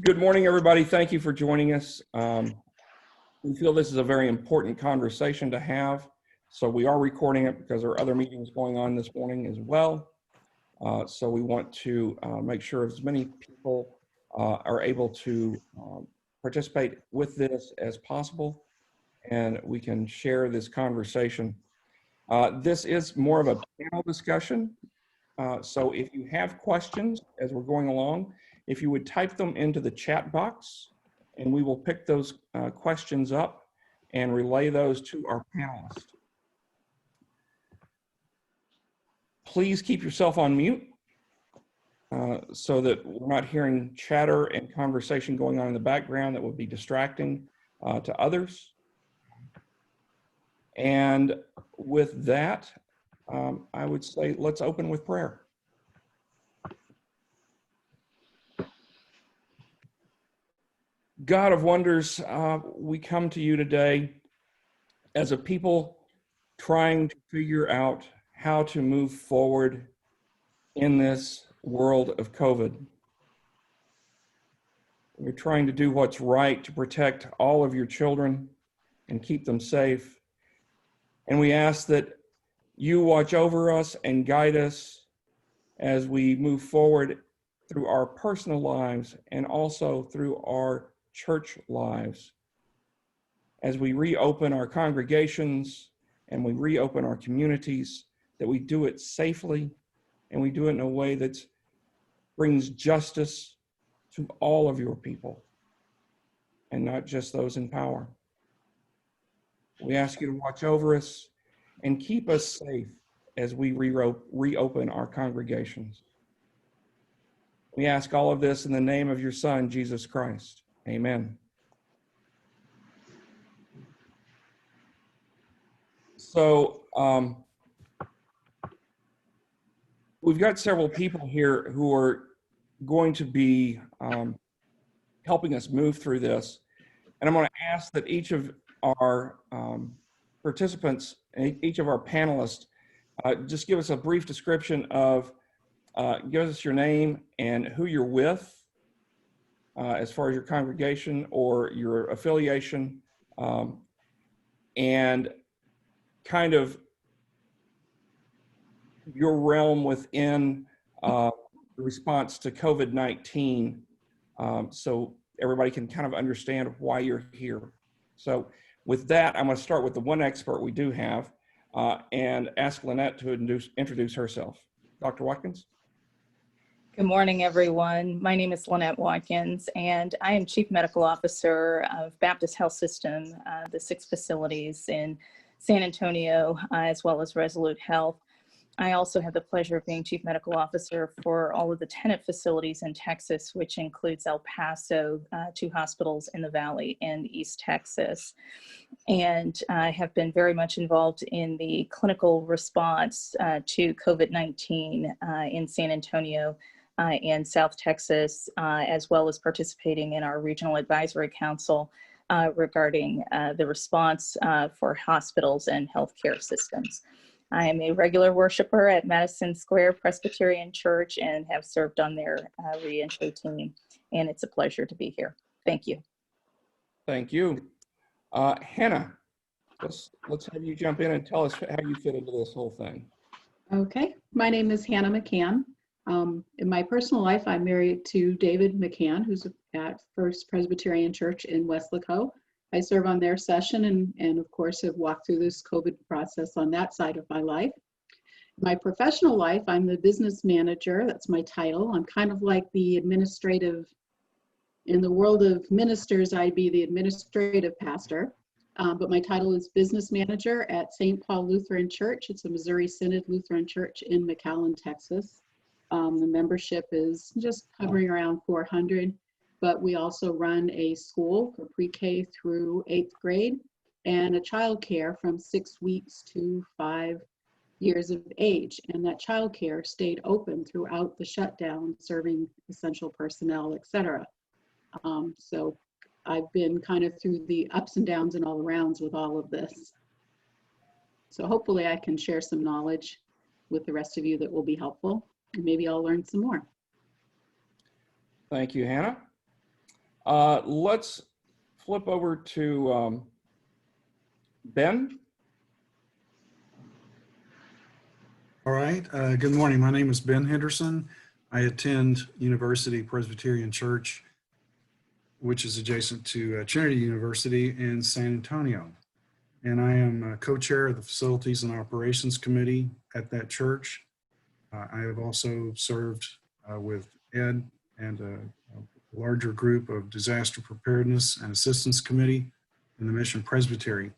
Good morning, everybody. Thank you for joining us. We feel this is a very important conversation to have, so we are recording it because there are other meetings going on this morning as well. So we want to make sure as many people are able to participate with this as possible, and we can share this conversation. This is more of a panel discussion. So if you have questions as we're going along, if you would type them into the chat box, and we will pick those questions up and relay those to our panelists. Please keep yourself on mute so that we're not hearing chatter and conversation going on in the background that would be distracting to others. And with that, I would say let's open with prayer. God of wonders, we come to you today as a people trying to figure out how to move forward in this world of COVID. We're trying to do what's right to protect all of your children and keep them safe. And we ask that you watch over us and guide us as we move forward through our personal lives and also through our church lives. As we reopen our congregations and we reopen our communities, that we do it safely and we do it in a way that brings justice to all of your people and not just those in power. We ask you to watch over us and keep us safe as we reopen our congregations. We ask all of this in the name of your Son, Jesus Christ. Amen. So we've got several people here who are going to be helping us move through this. And I'm going to ask that each of our participants, each of our panelists, just give us a brief description of, give us your name and who you're with as far as your congregation or your affiliation, and kind of your realm within the response to COVID-19, so everybody can kind of understand why you're here. So with that, I'm going to start with the one expert we do have and ask Lynette to introduce herself. Dr. Watkins? Good morning, everyone. My name is Lynette Watkins, and I am Chief Medical Officer of Baptist Health System, the 6 facilities in San Antonio, as well as Resolute Health. I also have the pleasure of being Chief Medical Officer for all of the tenant facilities in Texas, which includes El Paso, 2 hospitals in the Valley, and East Texas. And I have been very much involved in the clinical response to COVID-19 in San Antonio and South Texas, as well as participating in our Regional Advisory Council regarding the response for hospitals and healthcare systems. I am a regular worshiper at Madison Square Presbyterian Church and have served on their reentry team, and it's a pleasure to be here. Thank you. Thank you. Hannah, let's have you jump in and tell us how you fit into this whole thing. Okay, my name is Hannah McCann. In my personal life, I'm married to David McCann, who's at First Presbyterian Church in Weslaco. I serve on their session and of course have walked through this COVID process on that side of my life. My professional life, I'm the business manager. That's my title. I'm kind of like the administrative, in the world of ministers, I'd be the administrative pastor. But my title is business manager at St. Paul Lutheran Church. It's a Missouri Synod Lutheran Church in McAllen, Texas. The membership is just hovering around 400. But we also run a school for pre-K through 8th grade and a child care from 6 weeks to 5 years of age. And that child care stayed open throughout the shutdown, serving essential personnel, etc. So I've been kind of through the ups and downs and all arounds with all of this. So hopefully I can share some knowledge with the rest of you that will be helpful, and maybe I'll learn some more. Thank you, Hannah. Let's flip over to Ben. All right. Good morning. My name is Ben Henderson. I attend University Presbyterian Church, which is adjacent to Trinity University in San Antonio. And I am co-chair of the Facilities and Operations Committee at that church. I have also served with Ed and a larger group of Disaster Preparedness and Assistance Committee in the Mission Presbytery.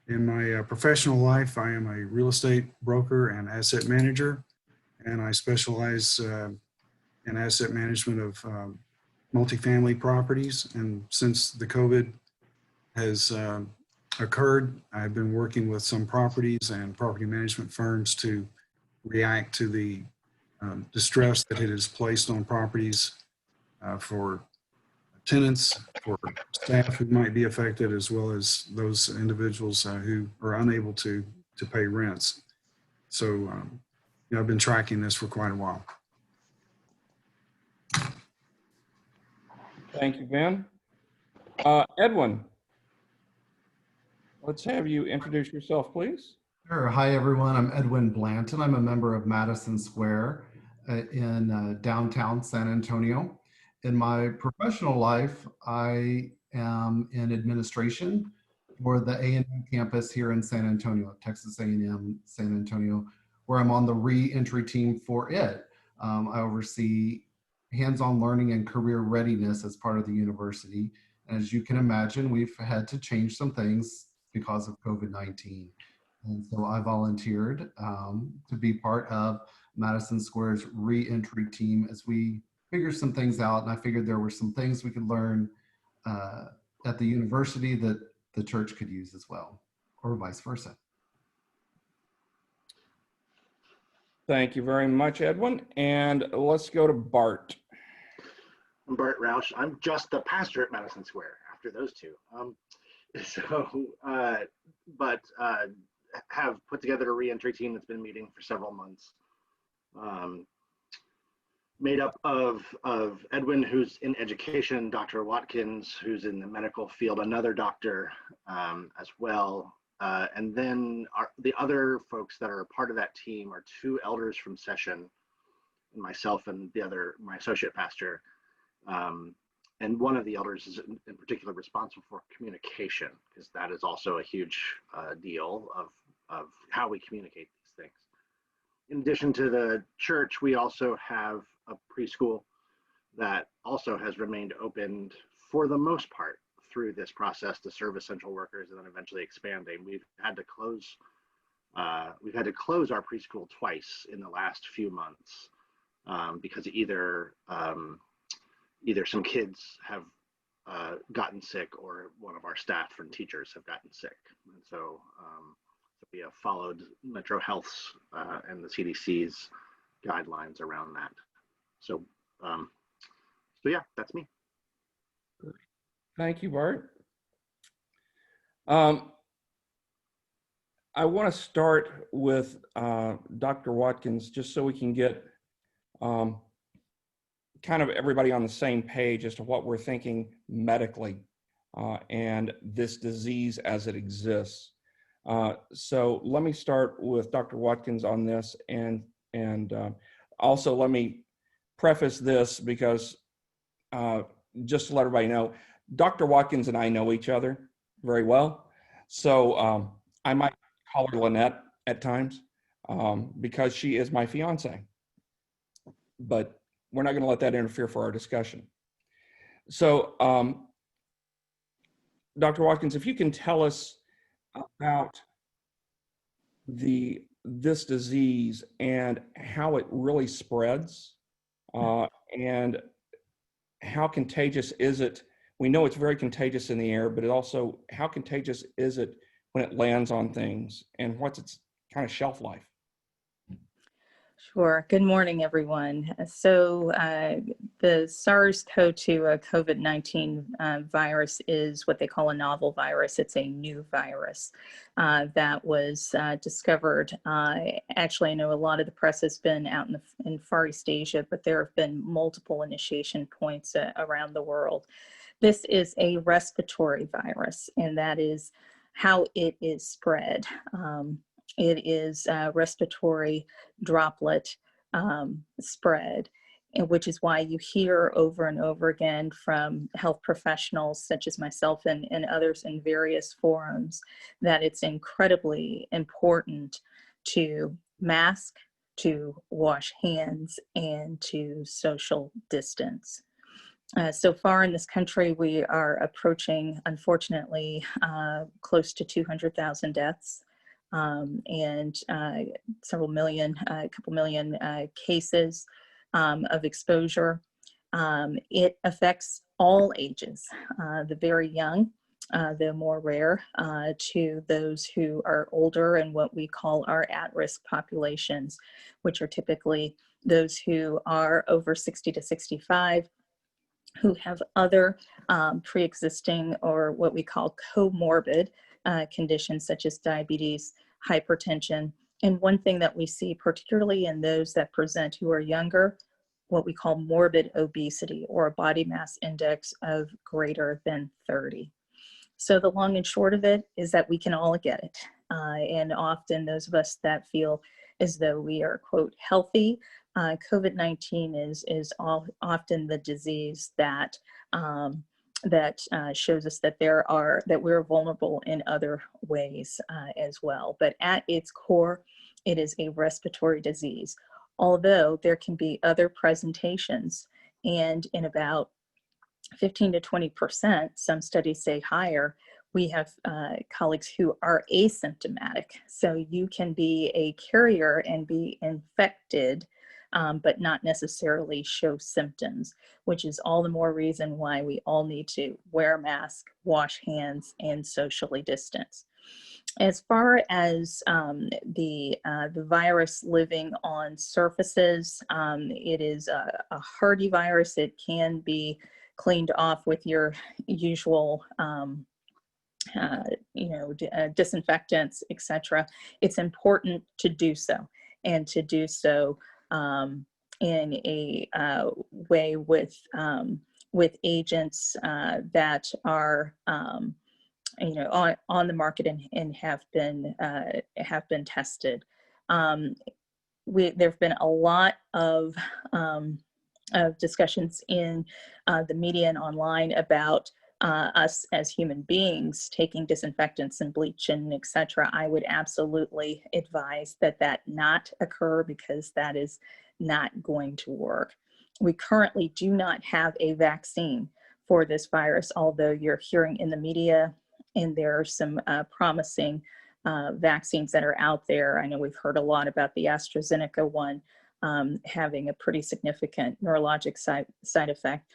In my professional life, I am a real estate broker and asset manager, and I specialize in asset management of multifamily properties. And since the COVID has occurred, I've been working with some properties and property management firms to react to the distress that it has placed on properties for tenants, for staff who might be affected, as well as those individuals who are unable to pay rents. So, you know, I've been tracking this for quite a while. Thank you, Ben. Edwin, let's have you introduce yourself, please. Sure. Hi, everyone. I'm Edwin Blanton. I'm a member of Madison Square in downtown San Antonio. In my professional life, I am in administration for the A&M campus here in San Antonio, Texas A&M San Antonio, where I'm on the re-entry team for it. I oversee hands-on learning and career readiness as part of the university. As you can imagine, we've had to change some things because of COVID-19. And so I volunteered to be part of Madison Square's re-entry team as we figured some things out. And I figured there were some things we could learn at the university that the church could use as well, or vice versa. Thank you very much, Edwin. And let's go to Bart. I'm Bart Roush. I'm just the pastor at Madison Square after those two. Have put together a re-entry team that's been meeting for several months. Made up of Edwin, who's in education, Dr. Watkins, who's in the medical field, another doctor as well. And then the other folks that are a part of that team are two elders from Session, and myself and my associate pastor. And one of the elders is in particular responsible for communication, because that is also a huge deal of how we communicate these things. In addition to the church, we also have a preschool that also has remained open for the most part through this process to serve essential workers, and then eventually expanding. We've had to close our preschool twice in the last few months because either some kids have gotten sick, or one of our staff and teachers have gotten sick. And so we have followed Metro Health's and the CDC's guidelines around that. So yeah, that's me. Thank you, Bart. I want to start with Dr. Watkins, just so we can get kind of everybody on the same page as to what we're thinking medically and this disease as it exists. So let me start with Dr. Watkins on this, and also let me preface this because just to let everybody know, Dr. Watkins and I know each other very well. So I might call her Lynette at times because she is my fiance, but we're not going to let that interfere for our discussion. So Dr. Watkins, if you can tell us about this disease and how it really spreads and how contagious is it? We know it's very contagious in the air, but also how contagious is it when it lands on things, and what's its kind of shelf life? Sure. Good morning, everyone. The SARS-CoV-2 COVID-19 virus is what they call a novel virus. It's a new virus that was discovered. Actually, I know a lot of the press has been out in Far East Asia, but there have been multiple initiation points around the world. This is a respiratory virus, and that is how it is spread. It is respiratory droplet spread, and which is why you hear over and over again from health professionals such as myself and others in various forums that it's incredibly important to mask, to wash hands, and to social distance. So far in this country, we are approaching, unfortunately, close to 200,000 deaths. And several million, a couple million cases of exposure. It affects all ages, the very young, the more rare, to those who are older and what we call our at-risk populations, which are typically those who are over 60 to 65, who have other pre-existing or what we call comorbid conditions such as diabetes, hypertension. And one thing that we see, particularly in those that present who are younger, what we call morbid obesity or a body mass index of greater than 30. So the long and short of it is that we can all get it. And often those of us that feel as though we are, quote, healthy, COVID-19 is often the disease that shows us that we're vulnerable in other ways as well. But at its core, it is a respiratory disease. Although there can be other presentations, and in about 15 to 20%, some studies say higher, we have colleagues who are asymptomatic. So you can be a carrier and be infected, but not necessarily show symptoms, which is all the more reason why we all need to wear a mask, wash hands, and socially distance. As far as the virus living on surfaces, it is a hardy virus. It can be cleaned off with your usual disinfectants, etc. It's important to do so, and to do so in a way with agents that are on the market and have been tested. There have been a lot of discussions in the media and online about us as human beings taking disinfectants and bleach and etc. I would absolutely advise that not occur, because that is not going to work. We currently do not have a vaccine for this virus, although you're hearing in the media and there are some promising vaccines that are out there. I know we've heard a lot about the AstraZeneca one having a pretty significant neurologic side effect.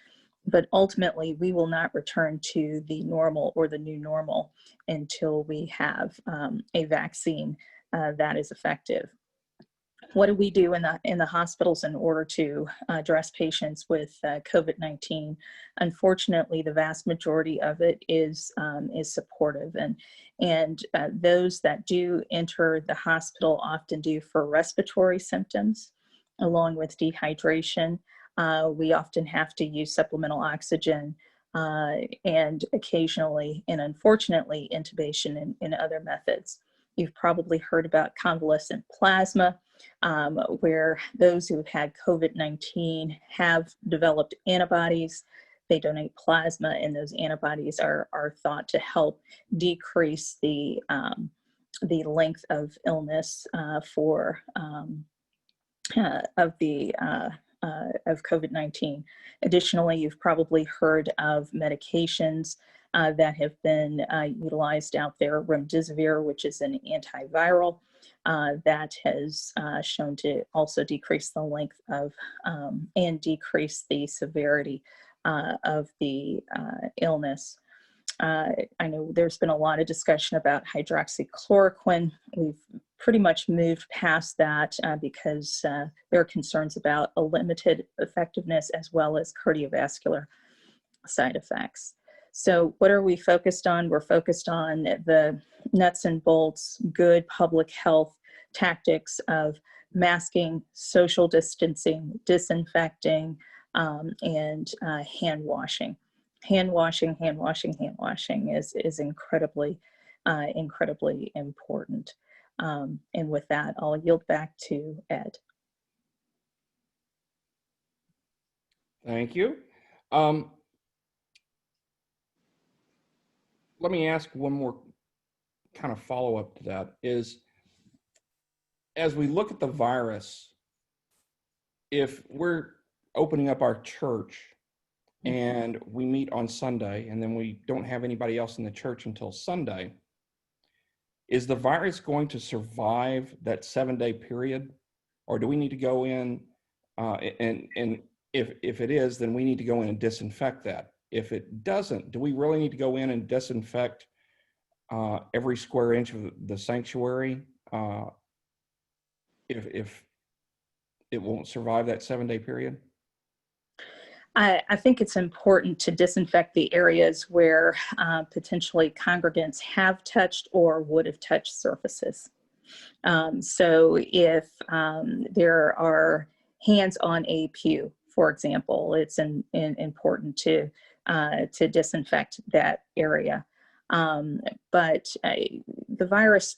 But ultimately, we will not return to the normal or the new normal until we have a vaccine that is effective. What do we do in the hospitals in order to address patients with COVID-19? Unfortunately, the vast majority of it is supportive, and those that do enter the hospital often do for respiratory symptoms, along with dehydration. We often have to use supplemental oxygen and occasionally, and unfortunately, intubation and other methods. You've probably heard about convalescent plasma, where those who have had COVID-19 have developed antibodies. They donate plasma, and those antibodies are thought to help decrease the length of illness of COVID-19. Additionally, you've probably heard of medications that have been utilized out there. Remdesivir, which is an antiviral that has shown to also decrease the length of and decrease the severity of the illness. I know there's been a lot of discussion about hydroxychloroquine. We've pretty much moved past that because there are concerns about a limited effectiveness as well as cardiovascular side effects. So what are we focused on? We're focused on the nuts and bolts, good public health tactics of masking, social distancing, disinfecting, and hand washing. Hand washing is incredibly, incredibly important. And with that, I'll yield back to Ed. Thank you. Let me ask one more kind of follow-up to that is, as we look at the virus, if we're opening up our church and we meet on Sunday and then we don't have anybody else in the church until Sunday, is the virus going to survive that 7-day period? Or do we need to go in and if it is, then we need to go in and disinfect that. If it doesn't, do we really need to go in and disinfect every square inch of the sanctuary if it won't survive that 7-day period? I think it's important to disinfect the areas where potentially congregants have touched or would have touched surfaces. So if there are hands on a pew, for example, it's important to disinfect that area. But the virus,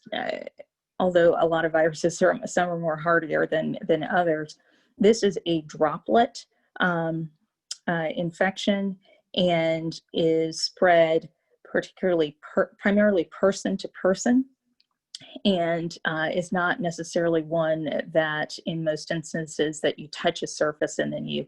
although a lot of viruses, some are more hardier than others, this is a droplet infection and is spread primarily person to person, and is not necessarily one that in most instances that you touch a surface and then you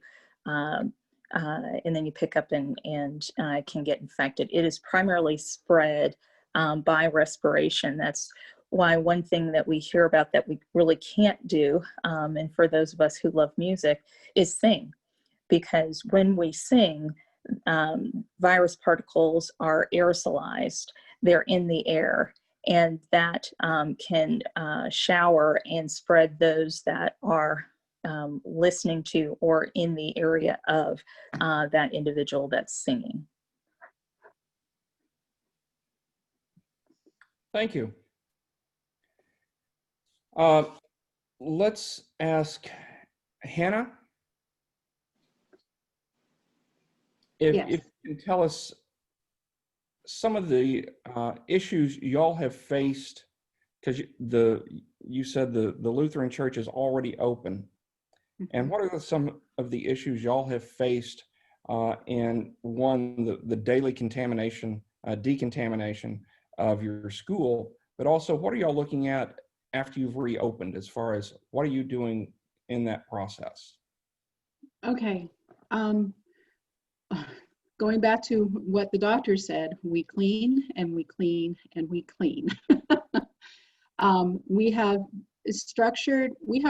pick up and can get infected. It is primarily spread by respiration. That's why one thing that we hear about that we really can't do, and for those of us who love music, is sing. Because when we sing, virus particles are aerosolized, they're in the air, and that can shower and spread those that are listening to or in the area of that individual that's singing. Thank you. Let's ask Hannah. If Yes. you can tell us some of the issues y'all have faced, because you said the Lutheran Church is already open, and what are some of the issues y'all have faced in the daily decontamination of your school, but also what are y'all looking at after you've reopened as far as what are you doing in that process? Okay. Going back to what the doctor said, we clean and we clean and we clean. We have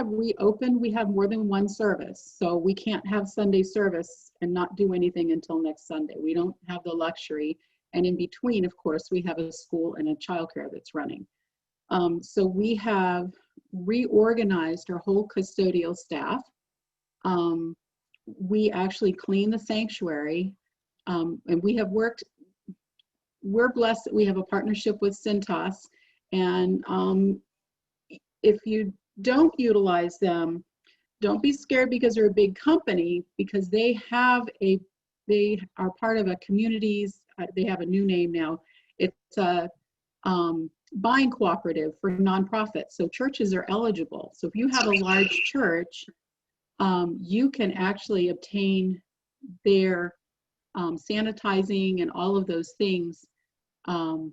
reopened, we have more than one service. So we can't have Sunday service and not do anything until next Sunday. We don't have the luxury. And in between, of course, we have a school and a childcare that's running. So we have reorganized our whole custodial staff. We actually clean the sanctuary, and we're blessed that we have a partnership with Cintas, and if you don't utilize them, don't be scared because they're a big company, because they are part of a communities, they have a new name now, it's a buying cooperative for nonprofits, so churches are eligible. So if you have a large church, you can actually obtain their sanitizing and all of those things at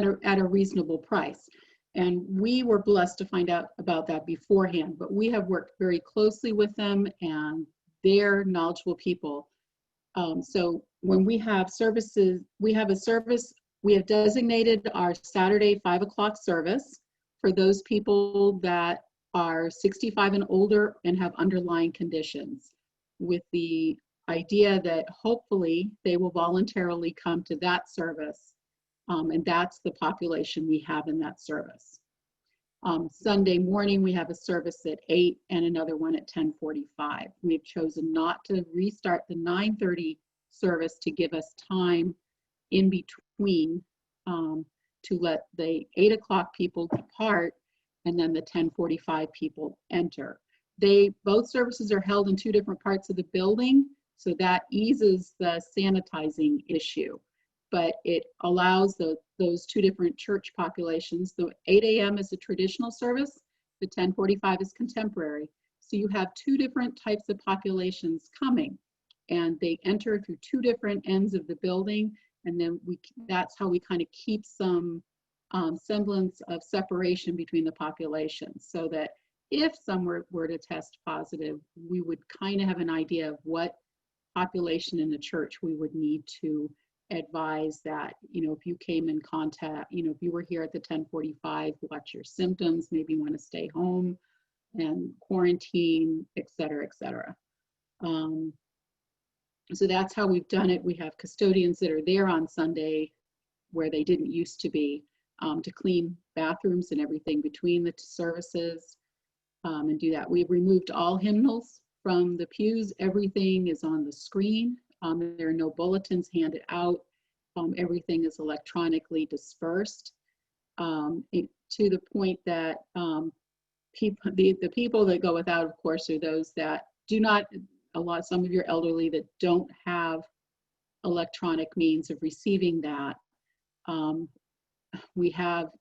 a reasonable price. And we were blessed to find out about that beforehand, but we have worked very closely with them, and they're knowledgeable people. So when we have services, we have designated our Saturday 5 o'clock service for those people that are 65 and older and have underlying conditions. With the idea that hopefully they will voluntarily come to that service. And that's the population we have in that service. Sunday morning, we have a service at 8 and another one at 10:45. We've chosen not to restart the 9:30 service to give us time in between to let the 8 o'clock people depart and then the 10:45 people enter. Both services are held in 2 different parts of the building, so that eases the sanitizing issue. But it allows those 2 different church populations. The 8 a.m. is a traditional service, the 10:45 is contemporary. So you have 2 different types of populations coming, and they enter through 2 different ends of the building, and then that's how we kind of keep some semblance of separation between the populations, so that if someone were to test positive, we would kind of have an idea of what population in the church we would need to advise that, if you came in contact, if you were here at the 10:45, watch your symptoms, maybe want to stay home and quarantine, et cetera, et cetera. So that's how we've done it. We have custodians that are there on Sunday where they didn't used to be, to clean bathrooms and everything between the services, and do that. We've removed all hymnals from the pews. Everything is on the screen. There are no bulletins handed out. Everything is electronically dispersed, to the point that the people that go without, of course, are those that do not, some of your elderly that don't have electronic means of receiving that. We have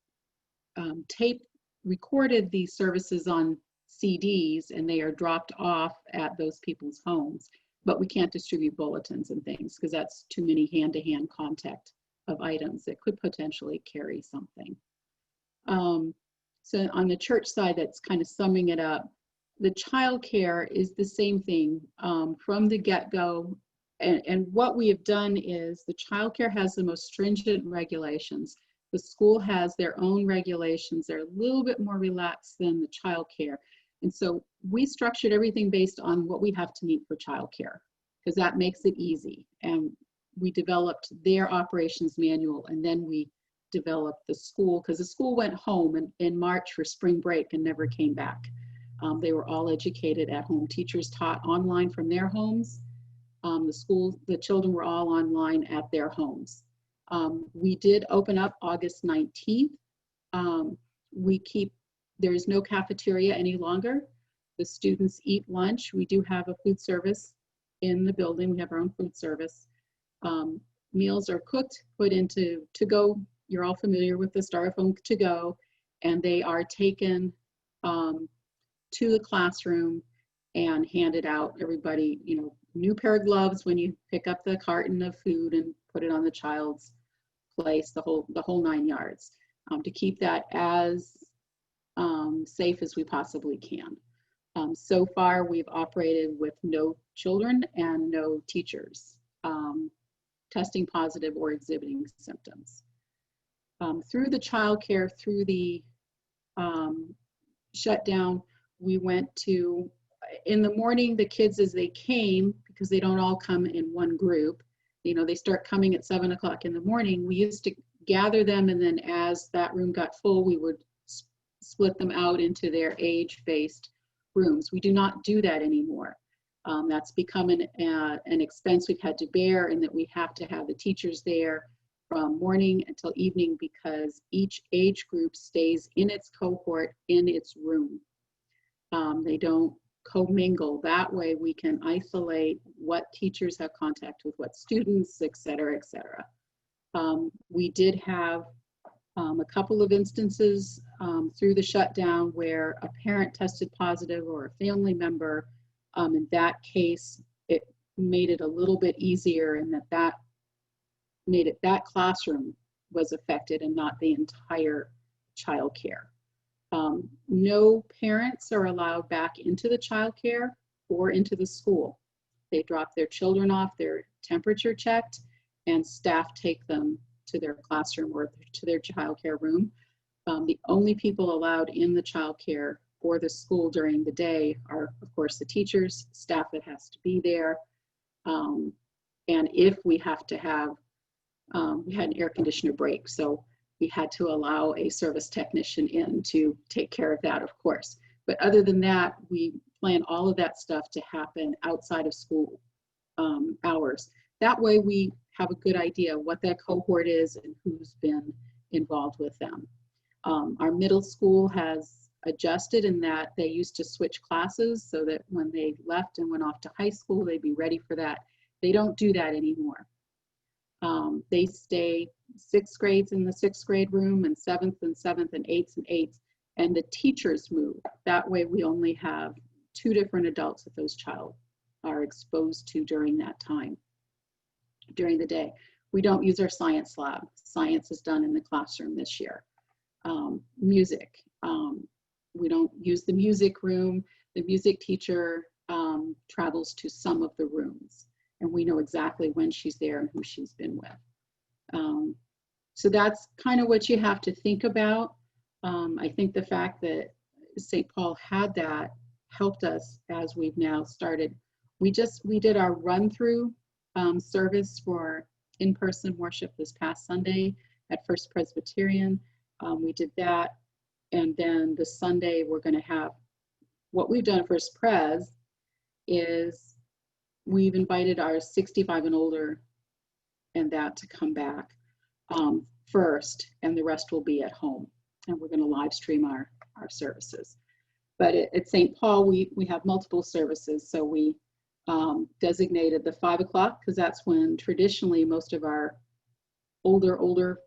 recorded these services on CDs, and they are dropped off at those people's homes. But we can't distribute bulletins and things because that's too many hand-to-hand contact of items that could potentially carry something. So on the church side, that's kind of summing it up. The childcare is the same thing from the get-go. And what we have done is the childcare has the most stringent regulations. The school has their own regulations. They're a little bit more relaxed than the childcare. And so we structured everything based on what we have to meet for childcare, because that makes it easy. And we developed their operations manual, and then we developed the school, because the school went home in March for spring break and never came back. They were all educated at home. Teachers taught online from their homes. The children were all online at their homes. We did open up August 19th. There is no cafeteria any longer. The students eat lunch. We do have a food service in the building. We have our own food service. Meals are cooked, put into to-go. You're all familiar with the Styrofoam to-go, and they are taken to the classroom and handed out. Everybody, new pair of gloves when you pick up the carton of food and put it on the child's place, the whole 9 yards, to keep that as safe as we possibly can. So far, we've operated with no children and no teachers testing positive or exhibiting symptoms. Through the childcare, through the shutdown, we went to, in the morning, the kids as they came, because they don't all come in one group, they start coming at 7 o'clock in the morning. We used to gather them, and then as that room got full, we would split them out into their age-based rooms. We do not do that anymore. That's become an expense we've had to bear, and that we have to have the teachers there from morning until evening, because each age group stays in its cohort in its room. They don't commingle. That way we can isolate what teachers have contact with what students, et cetera, et cetera. We did have a couple of instances through the shutdown where a parent tested positive or a family member. In that case, it made it a little bit easier, and that made it that classroom was affected and not the entire childcare. No parents are allowed back into the childcare or into the school. They drop their children off, they're temperature checked, and staff take them to their classroom or to their childcare room. The only people allowed in the childcare or the school during the day are, of course, the teachers, staff that has to be there, And if we have to have, we had an air conditioner break, so we had to allow a service technician in to take care of that, of course. But other than that, we plan all of that stuff to happen outside of school hours. That way we have a good idea what that cohort is and who's been involved with them. Our middle school has adjusted in that they used to switch classes so that when they left and went off to high school, they'd be ready for that. They don't do that anymore. They stay 6th grades in the 6th grade room and 7th and 7th and 8th and 8th, and the teachers move. That way we only have 2 different adults that those child are exposed to during that time, during the day. We don't use our science lab. Science is done in the classroom this year. Music, we don't use the music room. The music teacher travels to some of the rooms, and we know exactly when she's there and who she's been with. So that's kind of what you have to think about. I think the fact that St. Paul had that helped us as we've now started. We did our run-through service for in-person worship this past Sunday at First Presbyterian. We did that, and then the Sunday we're going to have, what we've done at First Pres is we've invited our 65 and older and that to come back first, and the rest will be at home, and we're going to live stream our services. But at St. Paul, we have multiple services, so we designated the 5 o'clock because that's when traditionally most of our older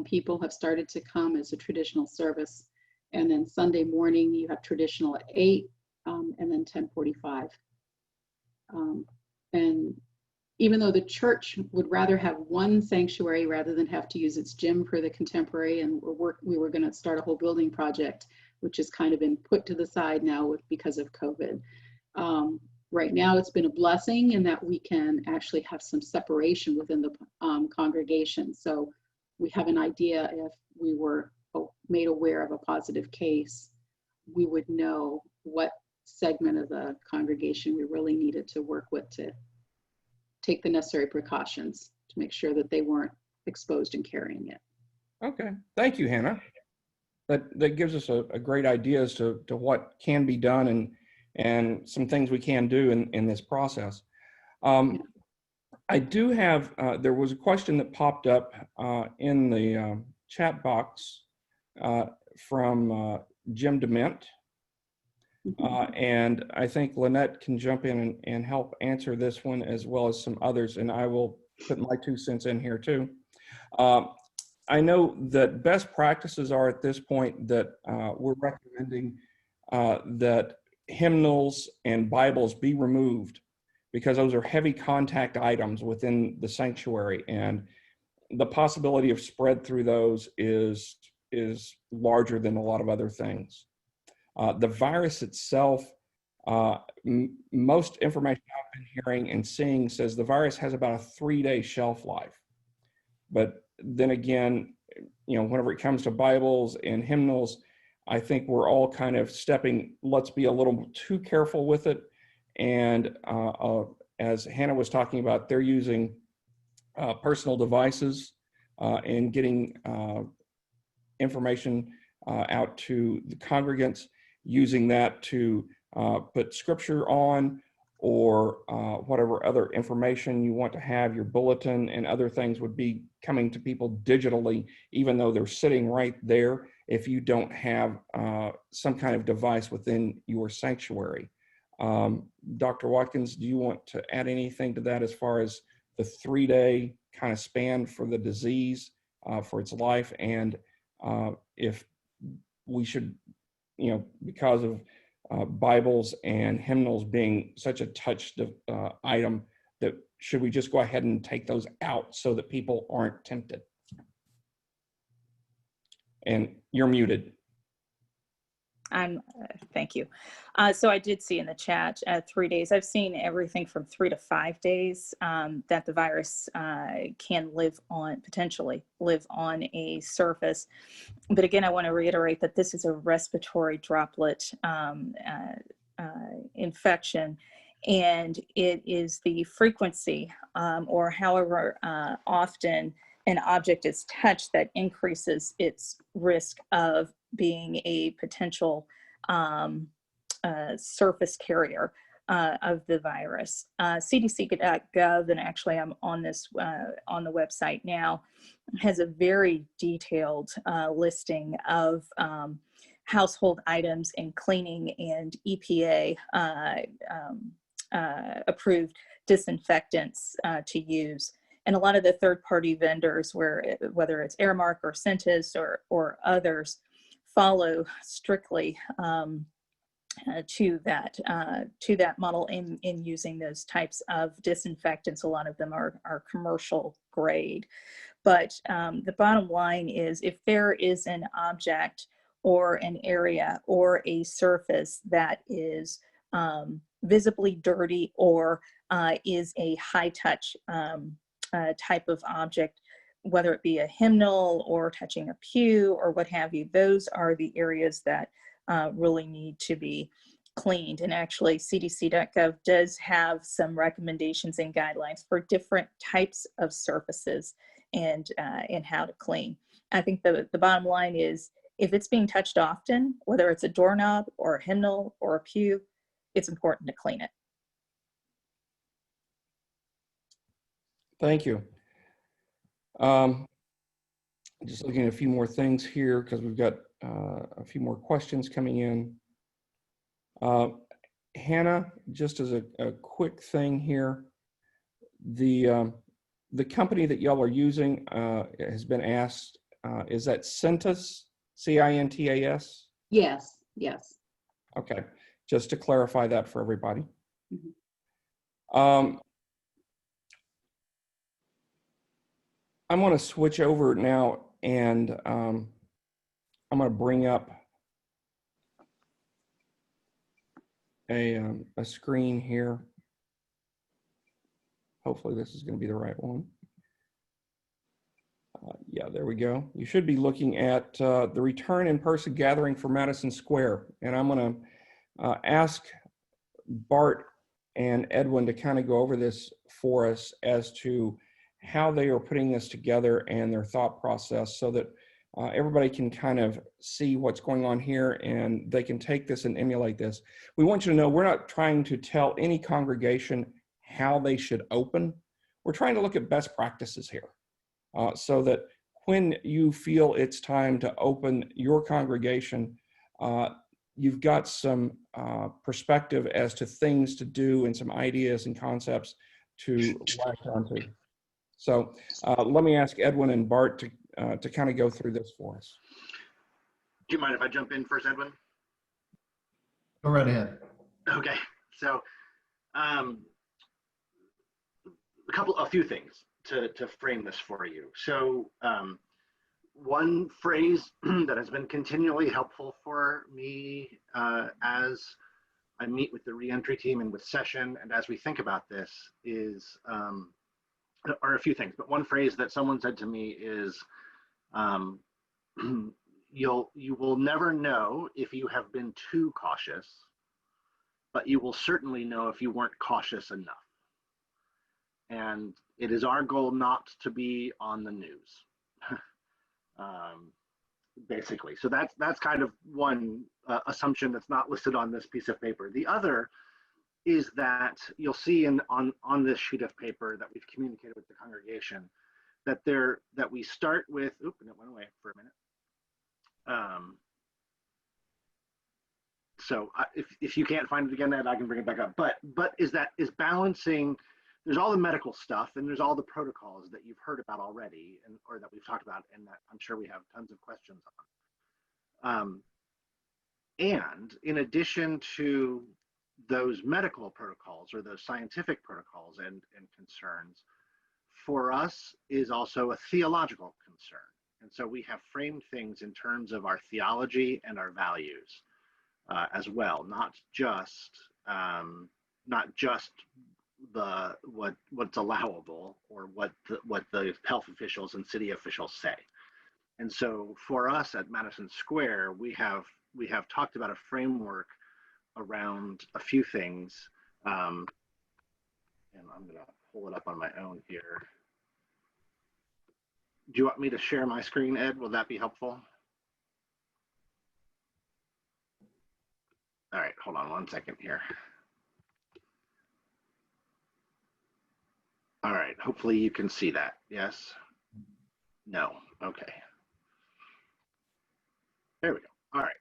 people have started to come as a traditional service. And then Sunday morning, you have traditional at 8 and then 10:45. And even though the church would rather have one sanctuary rather than have to use its gym for the contemporary, and we were going to start a whole building project, which has kind of been put to the side now because of COVID. Right now, it's been a blessing in that we can actually have some separation within the congregation. So we have an idea if we were made aware of a positive case, we would know what segment of the congregation we really needed to work with to take the necessary precautions to make sure that they weren't exposed and carrying it. Okay, thank you, Hannah. That gives us a great idea as to what can be done and some things we can do in this process. I do have, there was a question that popped up in the chat box from Jim Dement. And I think Lynette can jump in and help answer this one as well as some others, and I will put my 2 cents in here too. I know that best practices are at this point that we're recommending that hymnals and Bibles be removed because those are heavy contact items within the sanctuary, and the possibility of spread through those is larger than a lot of other things. The virus itself, most information I've been hearing and seeing says the virus has about a 3-day shelf life. But then again, whenever it comes to Bibles and hymnals, I think we're all kind of let's be a little too careful with it. And as Hannah was talking about, they're using personal devices and getting information out to the congregants, using that to put scripture on or whatever other information you want to have. Your bulletin and other things would be coming to people digitally, even though they're sitting right there, if you don't have some kind of device within your sanctuary. Dr. Watkins, do you want to add anything to that as far as the 3-day kind of span for the disease, for its life, and if we should, because of Bibles and hymnals being such a touched item, that should we just go ahead and take those out so that people aren't tempted? And you're muted. Thank you. So I did see in the chat 3 days. I've seen everything from 3 to 5 days that the virus can potentially live on a surface. But again, I want to reiterate that this is a respiratory droplet infection. And it is the frequency or however often an object is touched that increases its risk of being a potential surface carrier of the virus. CDC.gov, and actually I'm on this on the website now, has a very detailed listing of household items and cleaning and EPA approved disinfectants to use. And a lot of the third-party vendors, whether it's Airmark or Centis or others, follow strictly to that model in using those types of disinfectants. A lot of them are commercial grade. But the bottom line is, if there is an object or an area or a surface that is visibly dirty or is a high touch type of object, whether it be a hymnal or touching a pew or what have you, those are the areas that really need to be cleaned. And actually CDC.gov does have some recommendations and guidelines for different types of surfaces and how to clean. I think the bottom line is, if it's being touched often, whether it's a doorknob or a hymnal or a pew, it's important to clean it. Thank you. Just looking at a few more things here because we've got a few more questions coming in. Hannah, just as a quick thing here, the company that y'all are using has been asked, is that Cintas, C-I-N-T-A-S? Yes, yes. Okay, just to clarify that for everybody. Mhm. I'm going to switch over now, and I'm going to bring up a screen here. Hopefully this is going to be the right one. Yeah, there we go. You should be looking at the return in-person gathering for Madison Square. And I'm going to ask Bart and Edwin to kind of go over this for us as to how they are putting this together and their thought process, so that everybody can kind of see what's going on here and they can take this and emulate this. We want you to know we're not trying to tell any congregation how they should open. We're trying to look at best practices here. So that when you feel it's time to open your congregation, you've got some perspective as to things to do and some ideas and concepts to latch onto. So let me ask Edwin and Bart to kind of go through this for us. Do you mind if I jump in first, Edwin? Go right ahead. Okay, so a few things to frame this for you. So one phrase that has been continually helpful for me as I meet with the reentry team and with session, and as we think about this, is are a few things. But one phrase that someone said to me is, you will never know if you have been too cautious, but you will certainly know if you weren't cautious enough. And it is our goal not to be on the news, basically. So that's kind of one assumption that's not listed on this piece of paper. The other is that you'll see on this sheet of paper that we've communicated with the congregation that we start with. Oop, and it went away for a minute. So if you can't find it again, Ed, I can bring it back up. But is balancing. There's all the medical stuff and there's all the protocols that you've heard about already, or that we've talked about, and that I'm sure we have tons of questions on. And in addition to those medical protocols or those scientific protocols and concerns, for us is also a theological concern. And so we have framed things in terms of our theology and our values as well, not just what's allowable or what the health officials and city officials say. And so for us at Madison Square, we have talked about a framework around a few things And I'm going to pull it up on my own here. Do you want me to share my screen, Ed? Will that be helpful? All right, hold on 1 second here. All right, hopefully you can see that. Yes? No? Okay. There we go. All right.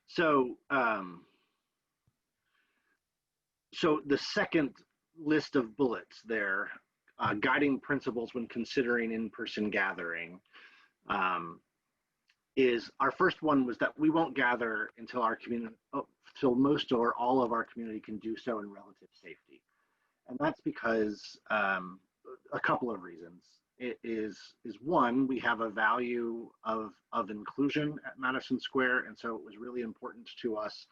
So, so the second list of bullets there, guiding principles when considering in-person gathering, is our first one was that we won't gather until our community, till most or all of our community can do so in relative safety. And that's because a couple of reasons. It is one, we have a value of inclusion at Madison Square, and so it was really important to us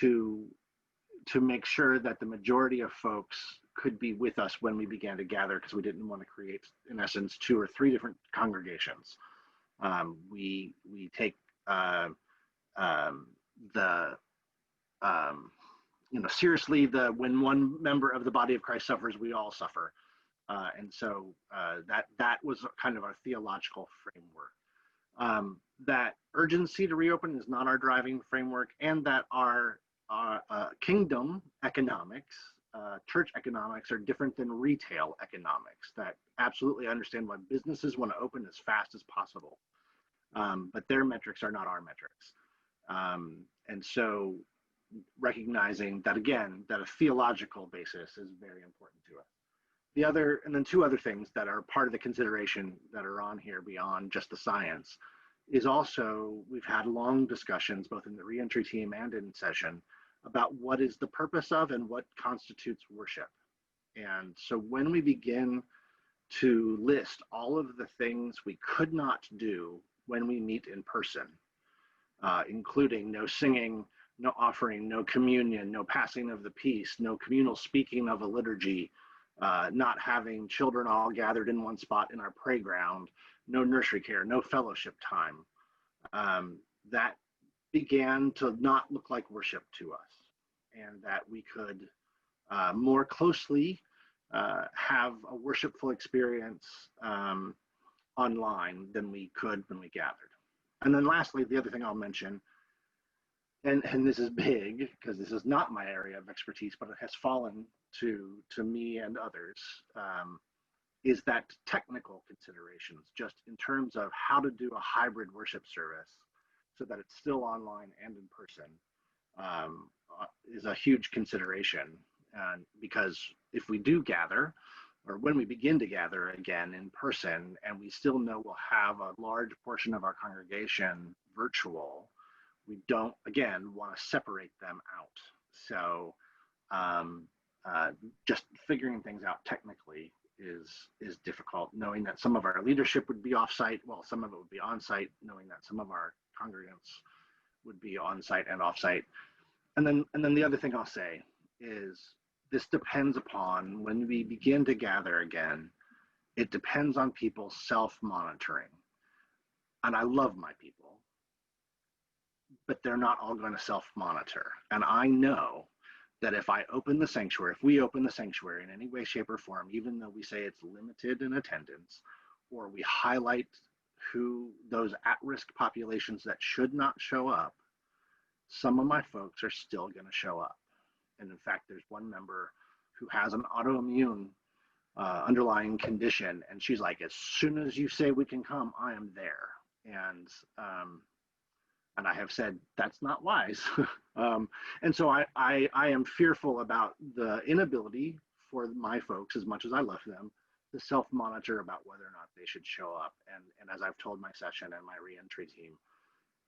to make sure that the majority of folks could be with us when we began to gather, because we didn't want to create, in essence, 2 or 3 different congregations. We take seriously when one member of the body of Christ suffers, we all suffer. And so that was kind of our theological framework. That urgency to reopen is not our driving framework, and that our kingdom economics, church economics are different than retail economics, that absolutely understand why businesses want to open as fast as possible. But their metrics are not our metrics. And so recognizing that, again, that a theological basis is very important to us. And then 2 other things that are part of the consideration that are on here beyond just the science is also, we've had long discussions both in the reentry team and in session about what is the purpose of and what constitutes worship. And so when we begin to list all of the things we could not do when we meet in person, including no singing, no offering, no communion, no passing of the peace, no communal speaking of a liturgy, not having children all gathered in one spot in our playground, no nursery care, no fellowship time, that began to not look like worship to us, and that we could more closely have a worshipful experience online than we could when we gathered. And then lastly, the other thing I'll mention, and this is big because this is not my area of expertise, but it has fallen to me and others, is that technical considerations, just in terms of how to do a hybrid worship service so that it's still online and in person, is a huge consideration. And because if we do gather, or when we begin to gather again in person, and we still know we'll have a large portion of our congregation virtual, we don't, again, want to separate them out. So just figuring things out technically is difficult, knowing that some of our leadership would be off-site, while some of it would be on-site, knowing that some of our congregants would be on-site and off-site. And then the other thing I'll say is this depends upon, when we begin to gather again, it depends on people's self-monitoring. And I love my people, but they're not all going to self-monitor. And I know that if I open the sanctuary, if we open the sanctuary in any way, shape, or form, even though we say it's limited in attendance, or we highlight who those at-risk populations that should not show up, some of my folks are still going to show up. And in fact, there's one member who has an autoimmune underlying condition, and she's like, as soon as you say we can come, I am there. And I have said that's not wise. And so I am fearful about the inability for my folks, as much as I love them, to self-monitor about whether or not they should show up. And as I've told my session and my reentry team,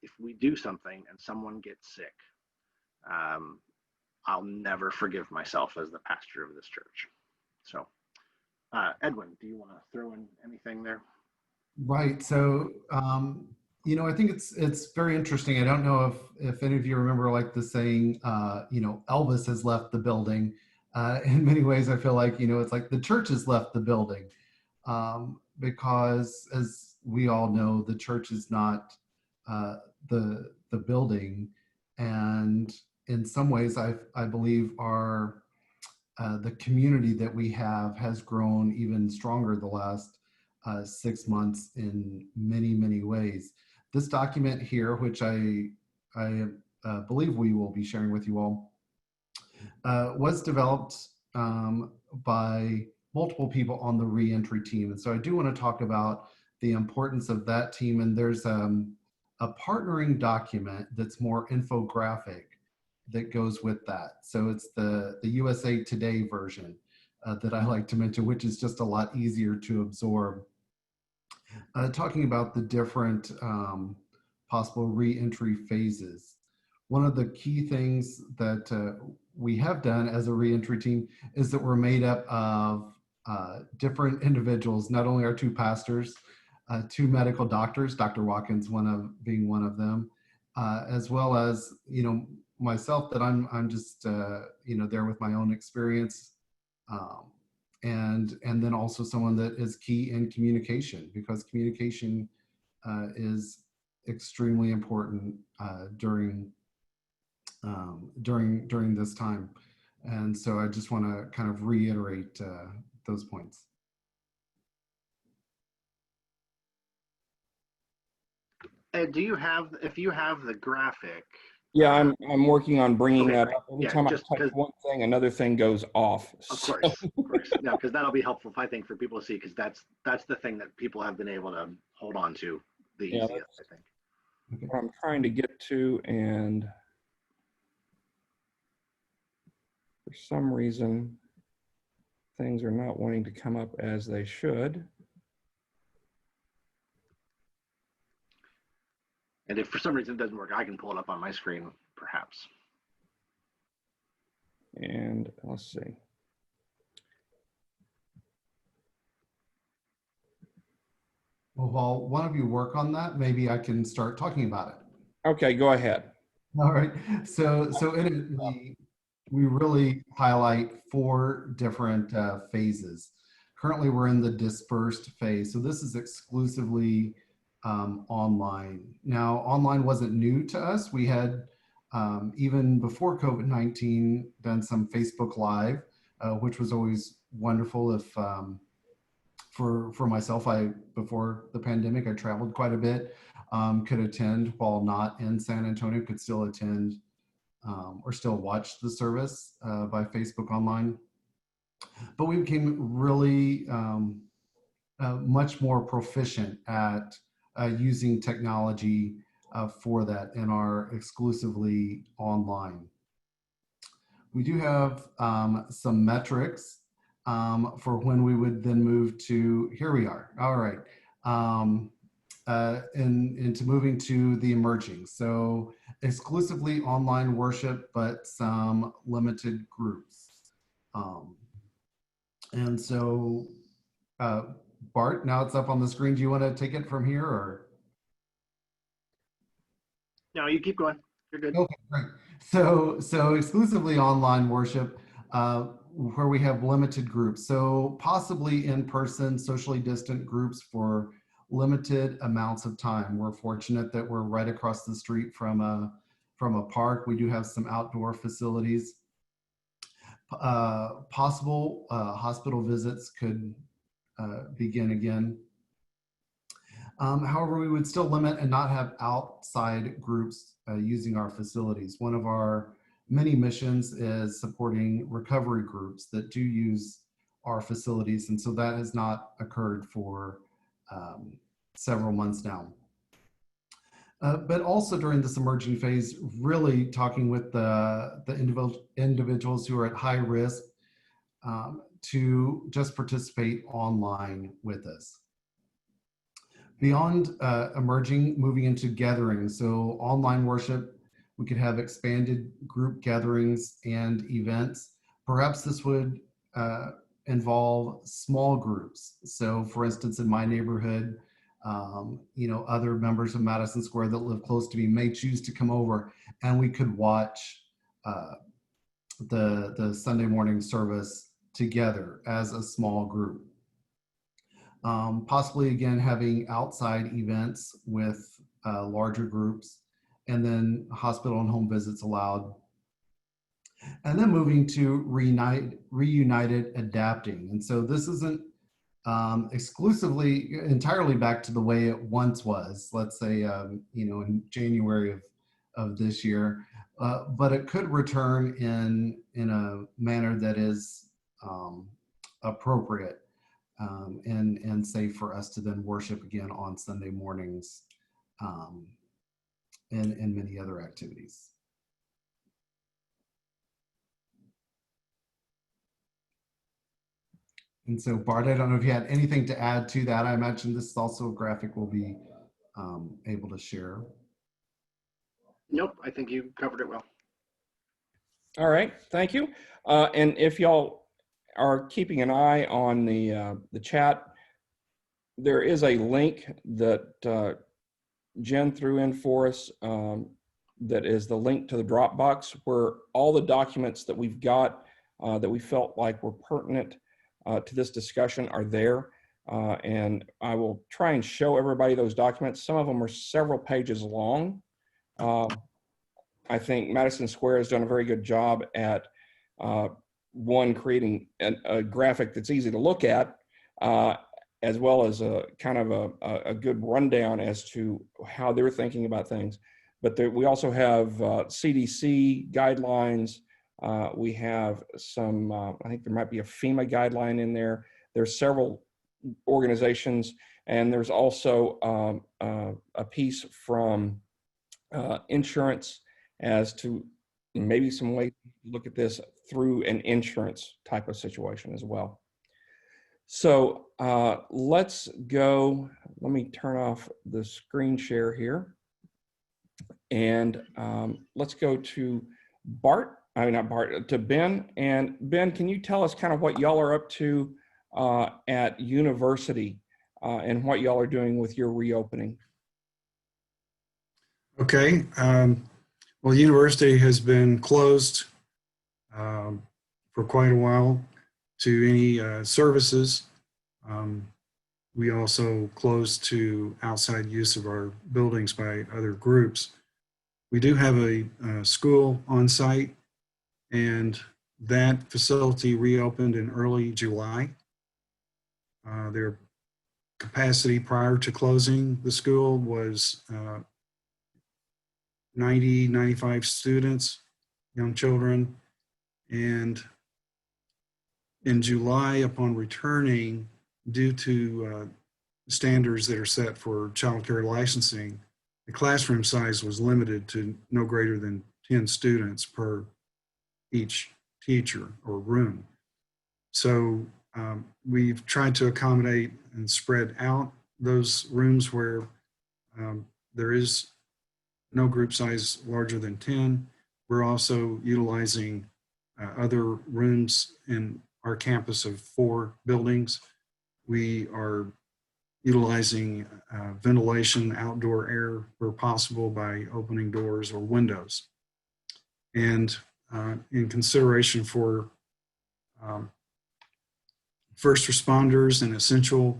if we do something and someone gets sick, I'll never forgive myself as the pastor of this church. So, Edwin, do you want to throw in anything there? Right. So, I think it's very interesting. I don't know if any of you remember like the saying, Elvis has left the building. In many ways, I feel like, it's like the church has left the building, because as we all know, the church is not the building. And in some ways, I believe the community that we have has grown even stronger the last 6 months in many, many ways. This document here, which I believe we will be sharing with you all, was developed by multiple people on the reentry team. And so I do want to talk about the importance of that team. And there's a partnering document that's more infographic that goes with that. So it's the USA Today version that I like to mention, which is just a lot easier to absorb. Talking about the different possible reentry phases. One of the key things that we have done as a reentry team is that we're made up of different individuals, not only our two pastors, two medical doctors, Dr. Watkins being one of them, as well as, myself, that I'm just, there with my own experience. And then also someone that is key in communication, because communication is extremely important during this time. And so I just want to kind of reiterate those points. Ed, if you have the graphic? Yeah, I'm working on bringing Okay, that great. up. Every Yeah, time I just touch 'cause- one thing, another thing goes off. Of course, of course. No, because that'll be helpful, I think, for people to see, because that's the thing that people have been able to hold on to the Yeah, easiest, I think. What I'm trying to get to, and for some reason, things are not wanting to come up as they should. And if for some reason it doesn't work, I can pull it up on my screen, perhaps. And let's see. Well, while one of you work on that, maybe I can start talking about it. Okay, go ahead. All right. So in it, we really highlight 4 different phases. Currently, we're in the dispersed phase. So this is exclusively online. Now, online wasn't new to us. We had, even before COVID-19, done some Facebook Live, which was always wonderful. If for myself, before the pandemic, I traveled quite a bit, could attend while not in San Antonio, could still attend or still watch the service by Facebook online. But we became really much more proficient at using technology for that and are exclusively online. We do have some metrics for when we would then move to, here we are. All right. Into moving to the emerging. So exclusively online worship, but some limited groups. And so, Bart, now it's up on the screen. Do you want to take it from here, or? No, you keep going. You're good. Okay, great. So exclusively online worship, where we have limited groups. So possibly in-person, socially distant groups for limited amounts of time. We're fortunate that we're right across the street from a park. We do have some outdoor facilities. Possible hospital visits could begin again. However, we would still limit and not have outside groups using our facilities. One of our many missions is supporting recovery groups that do use our facilities, and so that has not occurred for several months now. But also during this emerging phase, really talking with the individuals who are at high risk to just participate online with us. Beyond emerging, moving into gatherings. So online worship, we could have expanded group gatherings and events. Perhaps this would involve small groups. So for instance, in my neighborhood, other members of Madison Square that live close to me may choose to come over, and we could watch the Sunday morning service together as a small group. Possibly again having outside events with larger groups, and then hospital and home visits allowed and then moving to reunited adapting. And so this isn't exclusively entirely back to the way it once was, let's say, in January of this year, but it could return in a manner that is appropriate and safe for us to then worship again on Sunday mornings and many other activities. And so, Bart, I don't know if you had anything to add to that. I imagine this is also a graphic we'll be able to share. Nope, I think you covered it well. All right, thank you. And if y'all are keeping an eye on the chat, there is a link that Jen threw in for us that is the link to the Dropbox, where all the documents that we've got that we felt like were pertinent to this discussion are there. And I will try and show everybody those documents. Some of them are several pages long. I think Madison Square has done a very good job at one, creating a graphic that's easy to look at, as well as a kind of a good rundown as to how they're thinking about things. But we also have CDC guidelines. We have some, I think there might be a FEMA guideline in there. There's several organizations, and there's also a piece from insurance as to maybe some way to look at this through an insurance type of situation as well. So let's go, let me turn off the screen share here. And let's go to to Ben. And Ben, can you tell us kind of what y'all are up to at university and what y'all are doing with your reopening? Okay. Well, the university has been closed for quite a while to any services. We also closed to outside use of our buildings by other groups. We do have a school on site, and that facility reopened in early July. Their capacity prior to closing the school was 90, 95 students, young children. And in July, upon returning, due to standards that are set for child care licensing, the classroom size was limited to no greater than 10 students per each teacher or room. So we've tried to accommodate and spread out those rooms where there is no group size larger than 10. We're also utilizing other rooms in our campus of 4 buildings. We are utilizing ventilation, outdoor air where possible by opening doors or windows. And in consideration for first responders and essential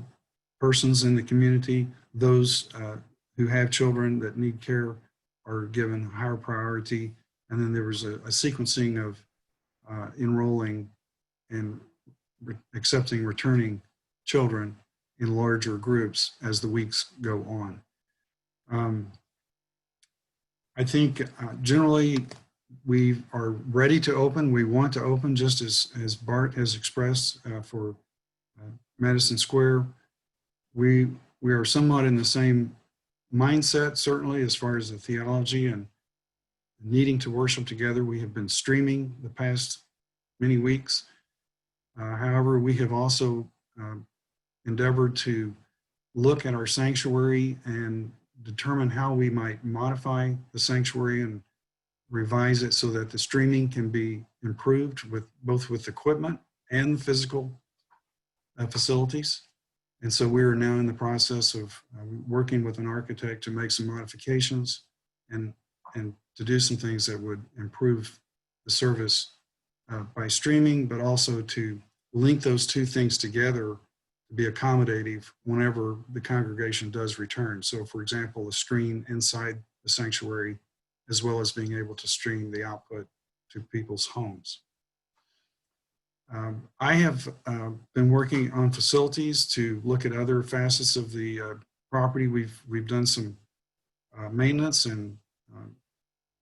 persons in the community, those who have children that need care are given higher priority. And then there was a sequencing of enrolling and accepting returning children in larger groups as the weeks go on. I think generally we are ready to open. We want to open, just as Bart has expressed for Madison Square. We are somewhat in the same mindset, certainly, as far as the theology and needing to worship together. We have been streaming the past many weeks. However, we have also endeavored to look at our sanctuary and determine how we might modify the sanctuary and revise it so that the streaming can be improved with both with equipment and physical facilities. And so we are now in the process of working with an architect to make some modifications and to do some things that would improve the service by streaming, but also to link those two things together to be accommodative whenever the congregation does return. So for example, a screen inside the sanctuary, as well as being able to stream the output to people's homes. I have been working on facilities to look at other facets of the property. We've done some maintenance and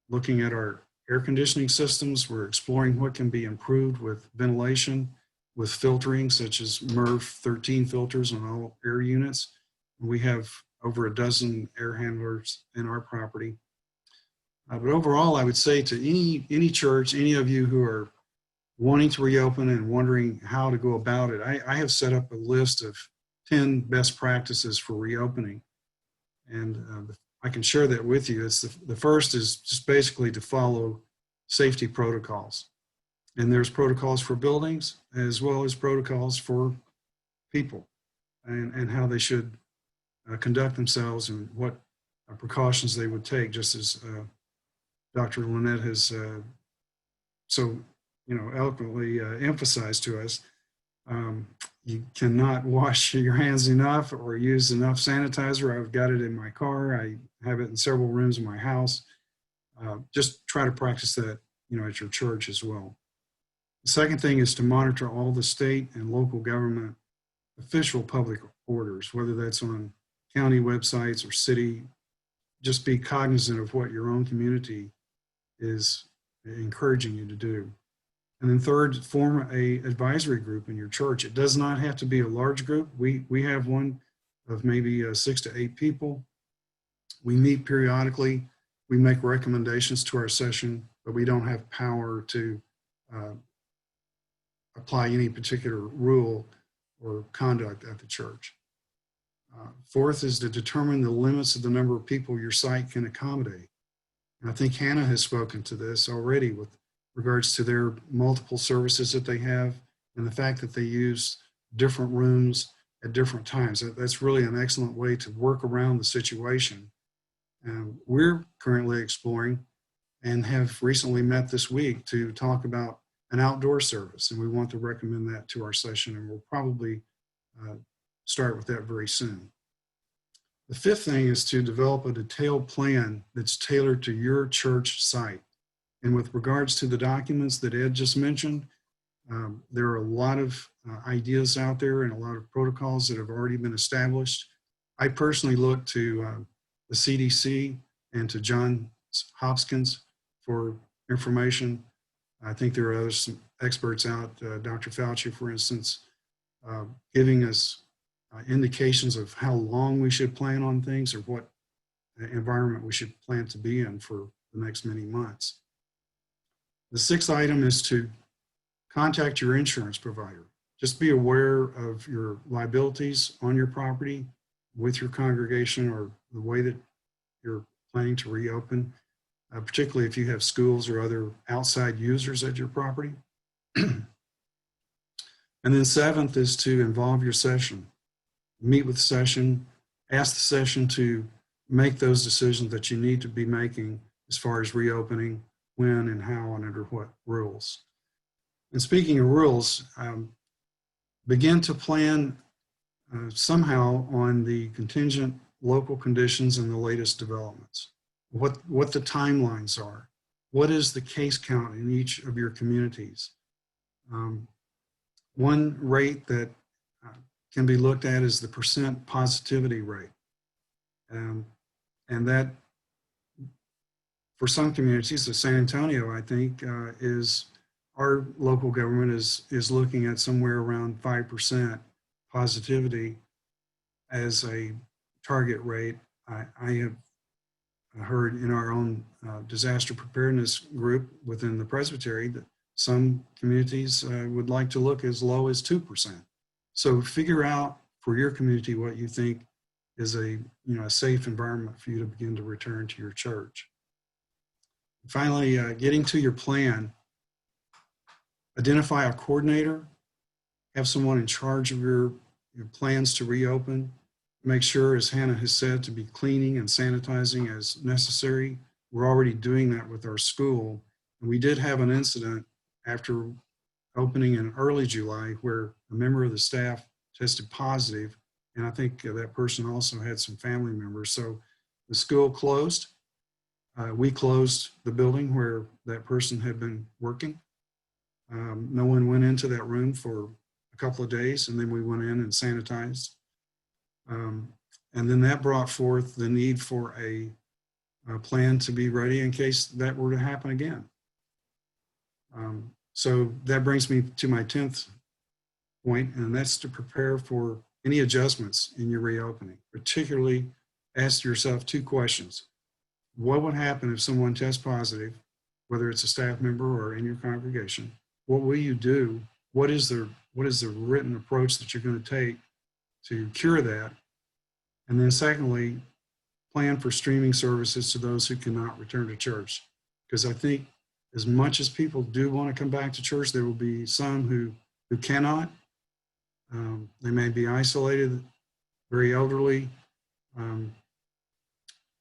looking at our air conditioning systems. We're exploring what can be improved with ventilation, with filtering, such as MERV 13 filters on all air units. We have over a dozen air handlers in our property. But overall, I would say to any church, any of you who are wanting to reopen and wondering how to go about it, I have set up a list of 10 best practices for reopening. And I can share that with you. It's the first is just basically to follow safety protocols. And there's protocols for buildings as well as protocols for people and how they should conduct themselves and what precautions they would take, just as Dr. Lynette has so eloquently emphasized to us. You cannot wash your hands enough or use enough sanitizer. I've got it in my car. I have it in several rooms in my house. Just try to practice that, at your church as well. The second thing is to monitor all the state and local government official public orders, whether that's on county websites or city. Just be cognizant of what your own community is encouraging you to do. And then third, form a advisory group in your church. It does not have to be a large group. We have one of maybe 6 to 8 people. We meet periodically. We make recommendations to our session, but we don't have power to apply any particular rule or conduct at the church. Fourth is to determine the limits of the number of people your site can accommodate. And I think Hannah has spoken to this already with regards to their multiple services that they have and the fact that they use different rooms at different times. That's really an excellent way to work around the situation. We're currently exploring and have recently met this week to talk about an outdoor service, and we want to recommend that to our session, and we'll probably start with that very soon. The fifth thing is to develop a detailed plan that's tailored to your church site. And with regards to the documents that Ed just mentioned, there are a lot of ideas out there and a lot of protocols that have already been established. I personally look to the CDC and to Johns Hopkins for information. I think there are other experts out, Dr. Fauci, for instance, giving us indications of how long we should plan on things or what environment we should plan to be in for the next many months. The sixth item is to contact your insurance provider. Just be aware of your liabilities on your property with your congregation or the way that you're planning to reopen, particularly if you have schools or other outside users at your property. And then seventh is to involve your session. Meet with the session, ask the session to make those decisions that you need to be making as far as reopening, when and how and under what rules. And speaking of rules, begin to plan somehow on the contingent local conditions and the latest developments. What the timelines are. What is the case count in each of your communities? One rate that can be looked at is the percent positivity rate. And that, for some communities, the San Antonio, I think, is our local government is looking at somewhere around 5% positivity as a target rate. I have heard in our own disaster preparedness group within the Presbytery that some communities would like to look as low as 2%. So figure out for your community what you think is a safe environment for you to begin to return to your church. Finally, getting to your plan, identify a coordinator, have someone in charge of your plans to reopen. Make sure, as Hannah has said, to be cleaning and sanitizing as necessary. We're already doing that with our school. And we did have an incident after opening in early July where a member of the staff tested positive, and I think that person also had some family members. So the school closed, We closed the building where that person had been working. No one went into that room for a couple of days, and then we went in and sanitized. And then that brought forth the need for a plan to be ready in case that were to happen again. So that brings me to my 10th point, and that's to prepare for any adjustments in your reopening. Particularly ask yourself 2 questions. What would happen if someone tests positive, whether it's a staff member or in your congregation? What will you do? What is the written approach that you're going to take to cure that? And then secondly, plan for streaming services to those who cannot return to church. Because I think as much as people do want to come back to church, there will be some who cannot. They may be isolated, very elderly,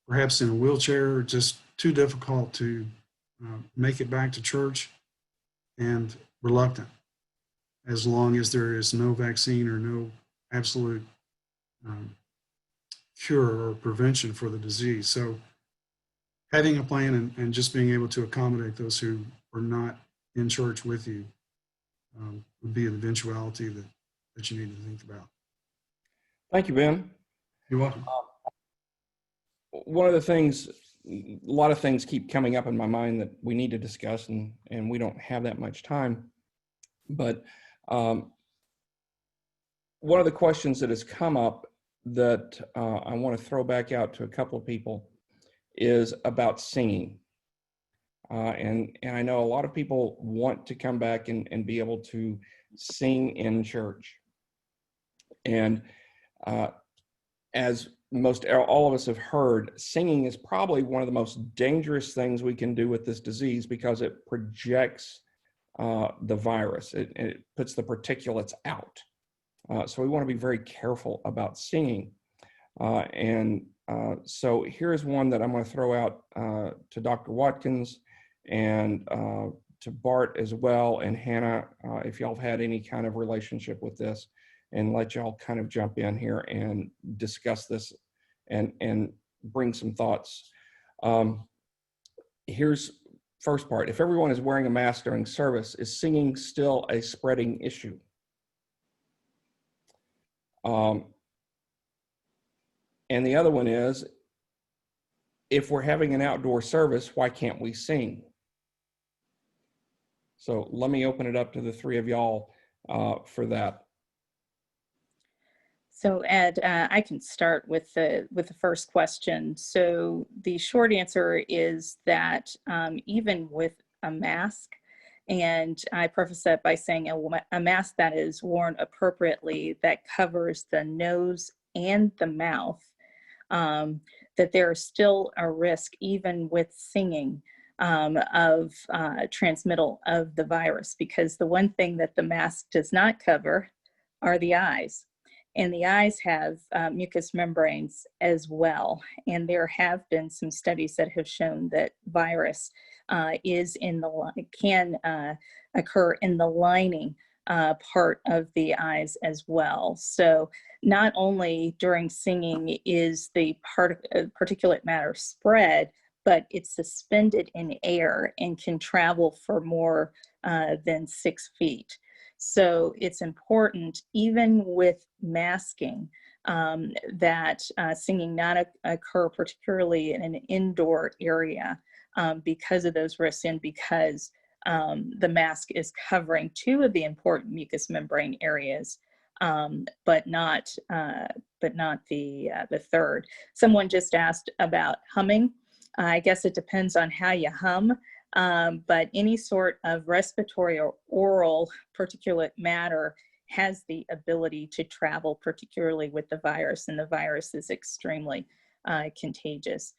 perhaps in a wheelchair, or just too difficult to make it back to church, and reluctant, as long as there is no vaccine or no absolute cure or prevention for the disease. So having a plan and just being able to accommodate those who are not in church with you would be an eventuality that you need to think about. Thank you, Ben. You're welcome. One of the things, a lot of things keep coming up in my mind that we need to discuss, and we don't have that much time. But one of the questions that has come up that I want to throw back out to a couple of people is about singing. And I know a lot of people want to come back and be able to sing in church. And as most all of us have heard, singing is probably one of the most dangerous things we can do with this disease because it projects the virus. It puts the particulates out. So we want to be very careful about singing. So here's one that I'm going to throw out to Dr. Watkins and to Bart as well, and Hannah, if y'all have had any kind of relationship with this, and let y'all kind of jump in here and discuss this and bring some thoughts. Here's first part. If everyone is wearing a mask during service, is singing still a spreading issue? And the other one is, if we're having an outdoor service, why can't we sing? So let me open it up to the 3 of y'all for that. So Ed, I can start with the first question. So the short answer is that even with a mask, and I preface that by saying a mask that is worn appropriately, that covers the nose and the mouth, that there is still a risk, even with singing, of transmittal of the virus, because the one thing that the mask does not cover are the eyes. And the eyes have mucous membranes as well. And there have been some studies that have shown that virus can occur in the lining part of the eyes as well. So not only during singing is the particulate matter spread, but it's suspended in air and can travel for more than 6 feet. So it's important, even with masking, that singing not occur particularly in an indoor area because of those risks, and because the mask is covering 2 of the important mucous membrane areas, but not the third. Someone just asked about humming. I guess it depends on how you hum. But any sort of respiratory or oral particulate matter has the ability to travel, particularly with the virus, and the virus is extremely contagious.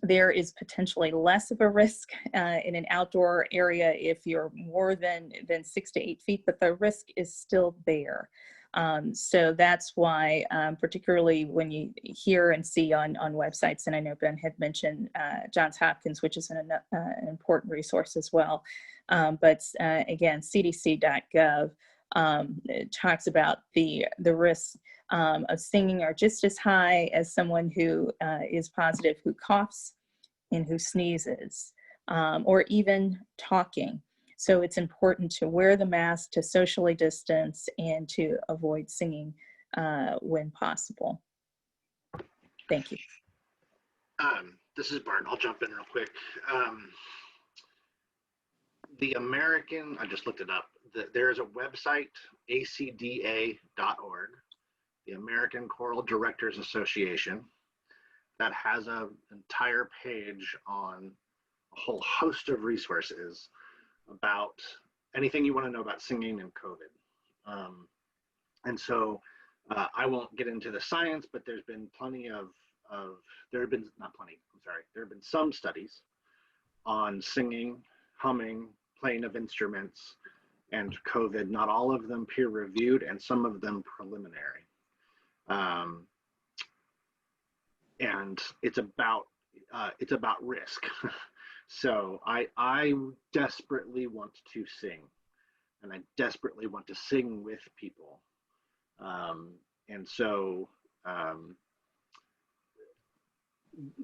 There is potentially less of a risk in an outdoor area if you're more than 6 to 8 feet, but the risk is still there. So that's why, particularly when you hear and see on websites, and I know Ben had mentioned Johns Hopkins, which is an important resource as well. But again, cdc.gov talks about the risks of singing are just as high as someone who is positive, who coughs in who sneezes, or even talking. So it's important to wear the mask, to socially distance, and to avoid singing when possible. Thank you. This is Bart. I'll jump in real quick. The American, I just looked it up. There is a website, acda.org, the American Choral Directors Association, that has an entire page on a whole host of resources about anything you want to know about singing and COVID. And so I won't get into the science, but there's been plenty there have been some studies on singing, humming, playing of instruments, and COVID, not all of them peer reviewed and some of them preliminary. And it's about risk. So I desperately want to sing, and I desperately want to sing with people. And so,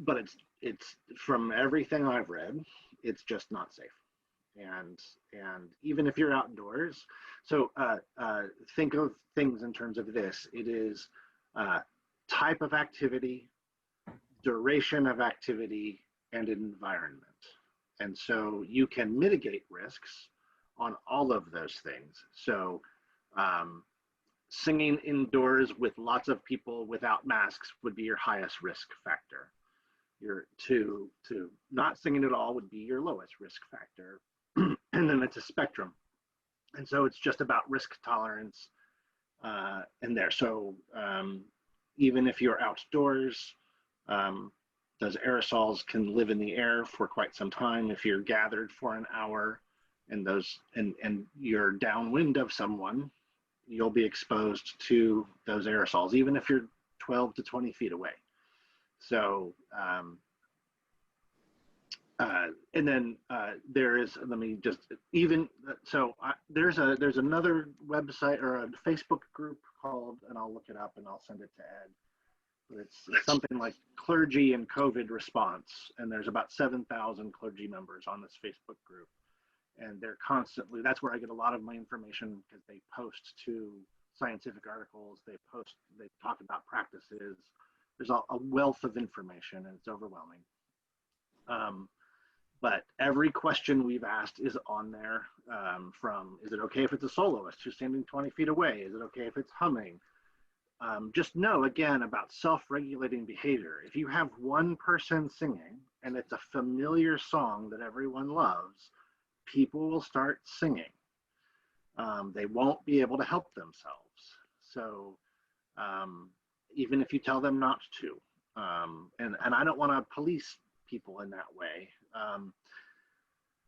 but it's from everything I've read, it's just not safe. And even if you're outdoors, so think of things in terms of this. It is type of activity, duration of activity, and environment. And so you can mitigate risks on all of those things. So singing indoors with lots of people without masks would be your highest risk factor. To not singing at all would be your lowest risk factor. And then it's a spectrum. And so it's just about risk tolerance in there. So even if you're outdoors, those aerosols can live in the air for quite some time. If you're gathered for an hour and you're downwind of someone, you'll be exposed to those aerosols, even if you're 12 to 20 feet away. So, and then there is, there's another website or a Facebook group called, and I'll look it up and I'll send it to Ed. But it's something like Clergy and COVID Response. And there's about 7,000 clergy members on this Facebook group. And they're constantly, that's where I get a lot of my information, because they post to scientific articles, they talk about practices. There's a wealth of information, and it's overwhelming. But every question we've asked is on there, from, is it okay if it's a soloist who's standing 20 feet away? Is it okay if it's humming? Just know, again, about self-regulating behavior. If you have one person singing and it's a familiar song that everyone loves, people will start singing. They won't be able to help themselves. So even if you tell them not to, and I don't want to police people in that way.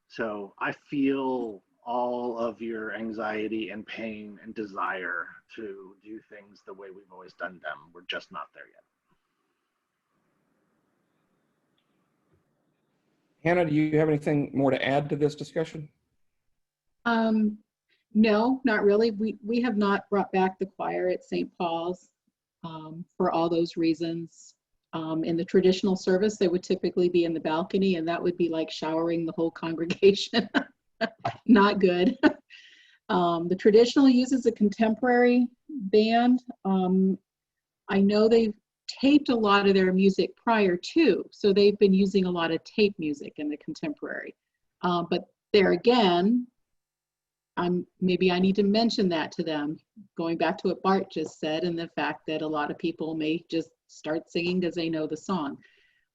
So I feel all of your anxiety and pain and desire to do things the way we've always done them. We're just not there yet. Hannah, do you have anything more to add to this discussion? No, not really. We have not brought back the choir at St. Paul's for all those reasons. In the traditional service, they would typically be in the balcony, and that would be like showering the whole congregation. Not good. The traditional uses a contemporary band. I know they've taped a lot of their music prior to, so they've been using a lot of tape music in the contemporary. But there again, maybe I need to mention that to them, going back to what Bart just said, and the fact that a lot of people may just start singing because they know the song.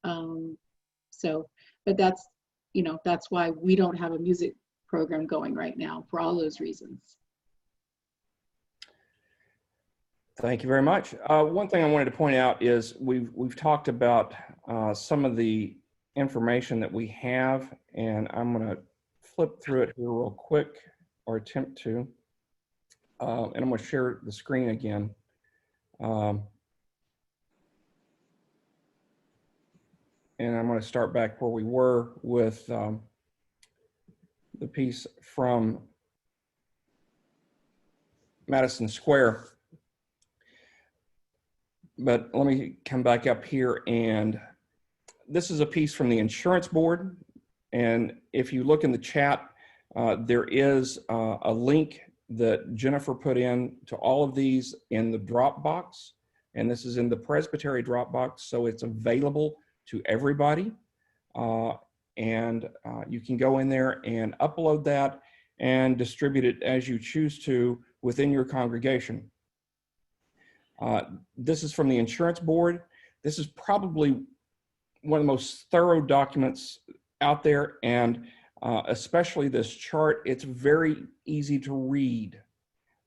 But that's why we don't have a music program going right now, for all those reasons. Thank you very much. One thing I wanted to point out is we've talked about some of the information that we have, and I'm going to flip through it here real quick, or attempt to, and I'm going to share the screen again. And I'm going to start back where we were with the piece from Madison Square. But let me come back up here, and this is a piece from the insurance board. And if you look in the chat, there is a link that Jennifer put in to all of these in the Dropbox. And this is in the Presbytery Dropbox, so it's available to everybody. You can go in there and upload that and distribute it as you choose to within your congregation. This is from the insurance board. This is probably one of the most thorough documents out there, and especially this chart. It's very easy to read,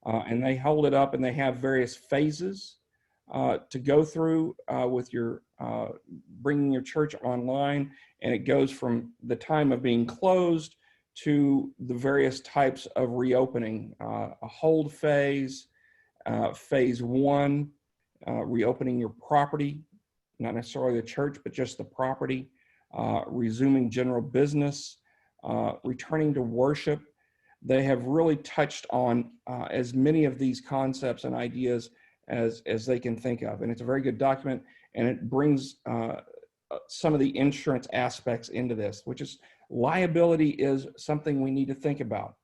and they hold it up and they have various phases to go through with your bringing your church online, and it goes from the time of being closed to the various types of reopening, a hold phase, phase one, reopening your property, not necessarily the church, but just the property, resuming general business, returning to worship. They have really touched on as many of these concepts and ideas as they can think of. And it's a very good document, and it brings some of the insurance aspects into this, which is liability is something we need to think about.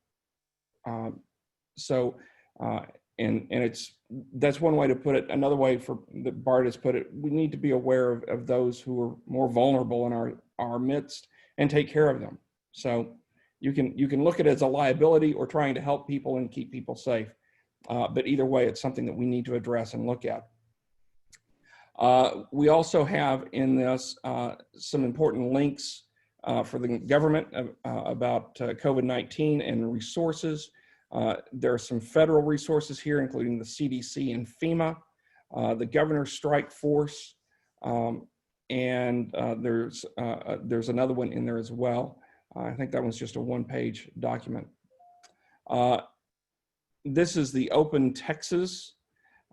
That's one way to put it. Another way that Bart has put it, we need to be aware of those who are more vulnerable in our midst and take care of them. So you can look at it as a liability or trying to help people and keep people safe. But either way, it's something that we need to address and look at. We also have in this some important links for the government about COVID-19 and resources. There are some federal resources here, including the CDC and FEMA, the Governor's Strike Force, and there's another one in there as well. I think that one's just a one-page document. This is the Open Texas,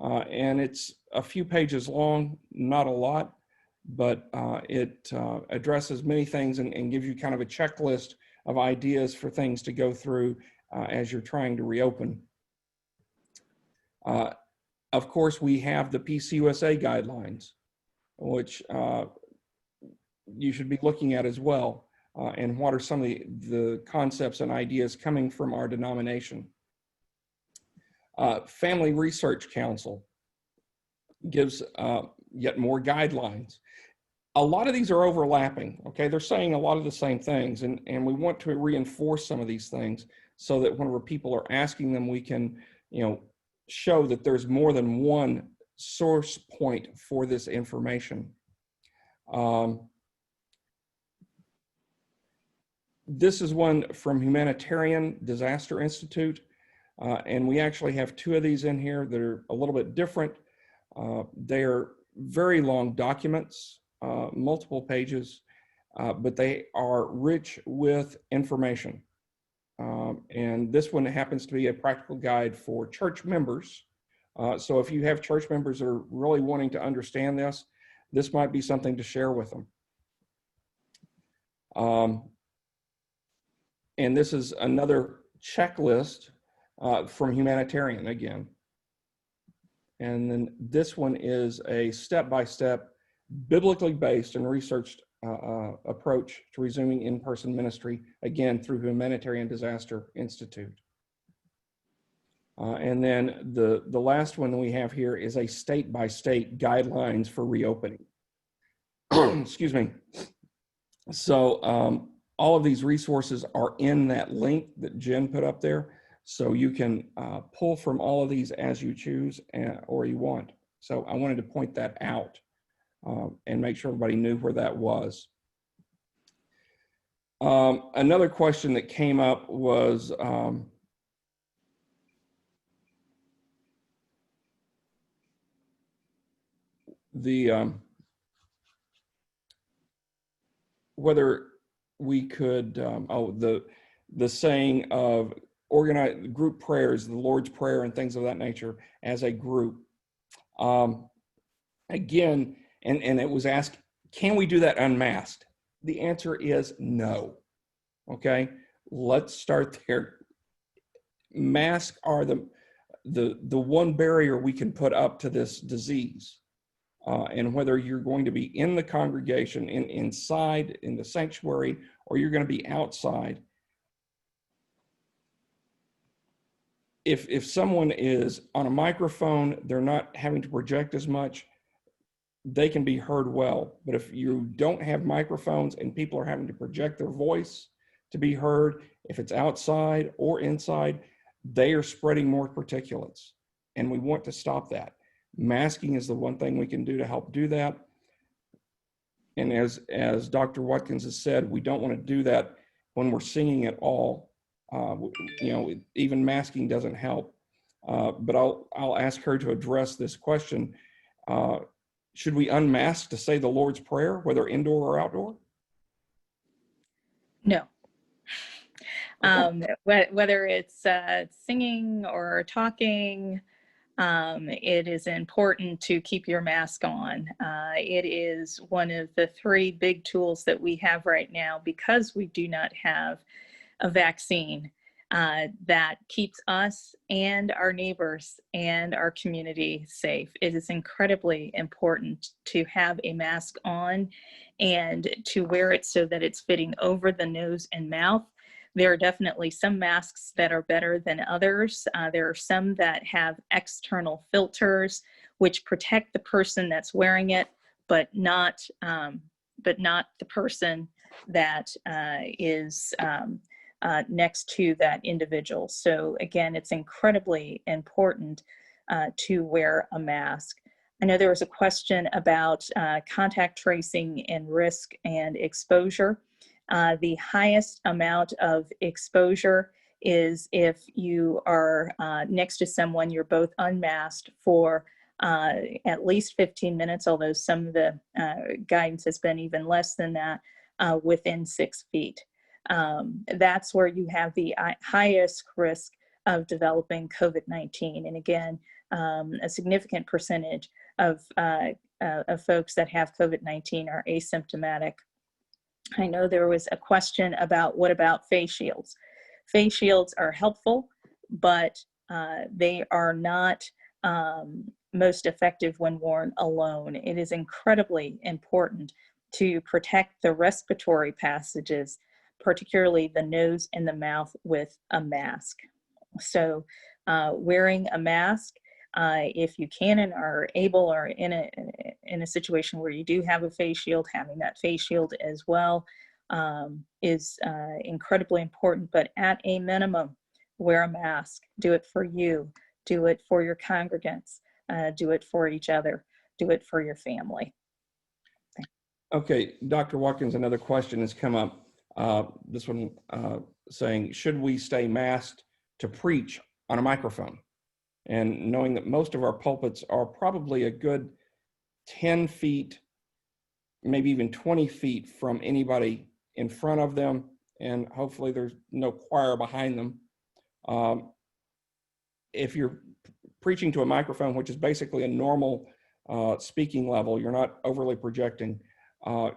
and it's a few pages long, not a lot, but it addresses many things and gives you kind of a checklist of ideas for things to go through as you're trying to reopen. Of course, we have the PCUSA guidelines, which you should be looking at as well. And what are some of the concepts and ideas coming from our denomination? Family Research Council gives yet more guidelines. A lot of these are overlapping, okay? They're saying a lot of the same things, and we want to reinforce some of these things so that whenever people are asking them, we can, show that there's more than one source point for this information. This is one from Humanitarian Disaster Institute, and we actually have two of these in here that are a little bit different. They're very long documents, multiple pages, but they are rich with information. And this one happens to be a practical guide for church members. So if you have church members that are really wanting to understand this, this might be something to share with them. And this is another checklist from Humanitarian again. And then this one is a step-by-step, biblically based and researched approach to resuming in-person ministry, again, through Humanitarian Disaster Institute. And then the last one that we have here is a state-by-state guidelines for reopening. Excuse me. So all of these resources are in that link that Jen put up there. So you can pull from all of these as you choose or you want. So I wanted to point that out and make sure everybody knew where that was. Another question that came up was whether we could, the saying of organize group prayers, the Lord's Prayer and things of that nature as a group. Again, and it was asked, can we do that unmasked? The answer is no. Okay, let's start there. Masks are the one barrier we can put up to this disease. and whether you're going to be in the congregation, inside, in the sanctuary, or you're going to be outside. If someone is on a microphone, they're not having to project as much, they can be heard well. But if you don't have microphones and people are having to project their voice to be heard, if it's outside or inside, they are spreading more particulates. And we want to stop that. Masking is the one thing we can do to help do that. And as Dr. Watkins has said, we don't want to do that when we're singing at all. Even masking doesn't help. But I'll ask her to address this question. Should we unmask to say the Lord's Prayer, whether indoor or outdoor? No. Whether it's singing or talking, it is important to keep your mask on. It is one of the 3 big tools that we have right now because we do not have a vaccine that keeps us and our neighbors and our community safe. It is incredibly important to have a mask on and to wear it so that it's fitting over the nose and mouth. There are definitely some masks that are better than others. There are some that have external filters which protect the person that's wearing it, but not the person that is next to that individual. So again, it's incredibly important to wear a mask. I know there was a question about contact tracing and risk and exposure. The highest amount of exposure is if you are next to someone, you're both unmasked for at least 15 minutes, although some of the guidance has been even less than that, within 6 feet. That's where you have the highest risk of developing COVID-19. And again, a significant percentage of folks that have COVID-19 are asymptomatic. I know there was a question about what about face shields? Face shields are helpful, but they are not most effective when worn alone. It is incredibly important to protect the respiratory passages, particularly the nose and the mouth, with a mask. So wearing a mask, if you can and are able, or in a situation where you do have a face shield, having that face shield as well is incredibly important. But at a minimum, wear a mask. Do it for you. Do it for your congregants. Do it for each other. Do it for your family. Okay, Dr. Watkins, another question has come up. This one saying, should we stay masked to preach on a microphone? And knowing that most of our pulpits are probably a good 10 feet, maybe even 20 feet from anybody in front of them, and hopefully there's no choir behind them. If you're preaching to a microphone, which is basically a normal speaking level, you're not overly projecting,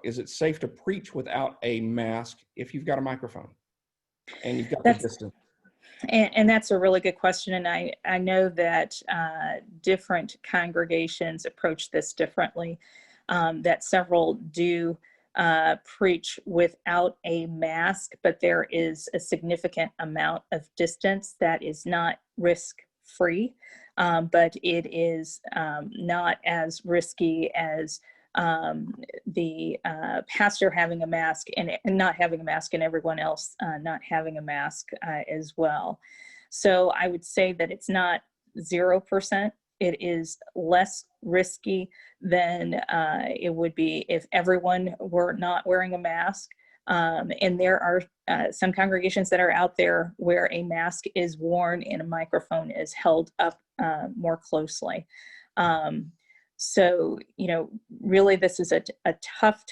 is it safe to preach without a mask if you've got a microphone and you've got the distance? And that's a really good question. And I know that different congregations approach this differently, that several do preach without a mask, but there is a significant amount of distance that is not risk-free, but it is not as risky as the pastor having a mask and not having a mask, and everyone else not having a mask as well. So I would say that it's not 0%. It is less risky than it would be if everyone were not wearing a mask. And there are some congregations that are out there where a mask is worn and a microphone is held up more closely. So, really this is a tough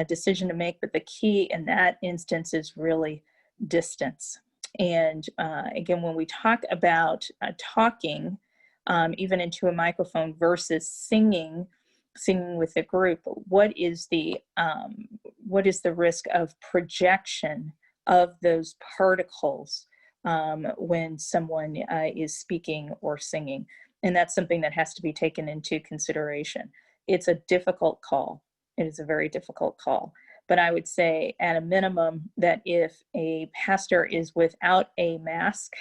decision to make, but the key in that instance is really distance. And again, when we talk about talking, even into a microphone versus singing with a group, what is the risk of projection of those particles when someone is speaking or singing? And that's something that has to be taken into consideration. It's a difficult call. It is a very difficult call. But I would say at a minimum that if a pastor is without a mask,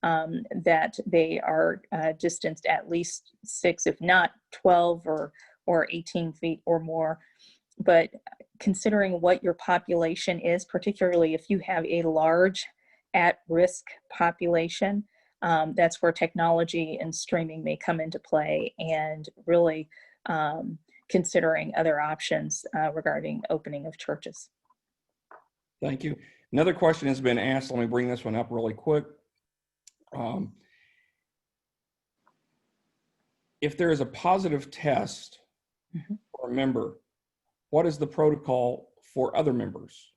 that they are distanced at least 6, if not 12 or 18 feet or more. But considering what your population is, particularly if you have a large at-risk population, that's where technology and streaming may come into play, and really considering other options regarding opening of churches. Thank you. Another question has been asked. Let me bring this one up really quick. If there is a positive test for a member, what is the protocol for other members?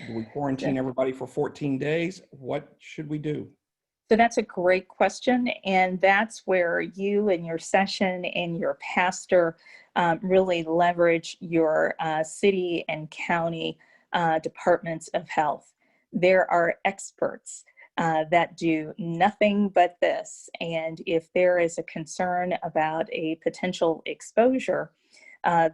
Do we quarantine everybody for 14 days? What should we do? So that's a great question. And that's where you and your session and your pastor really leverage your city and county departments of health. There are experts that do nothing but this. And if there is a concern about a potential exposure,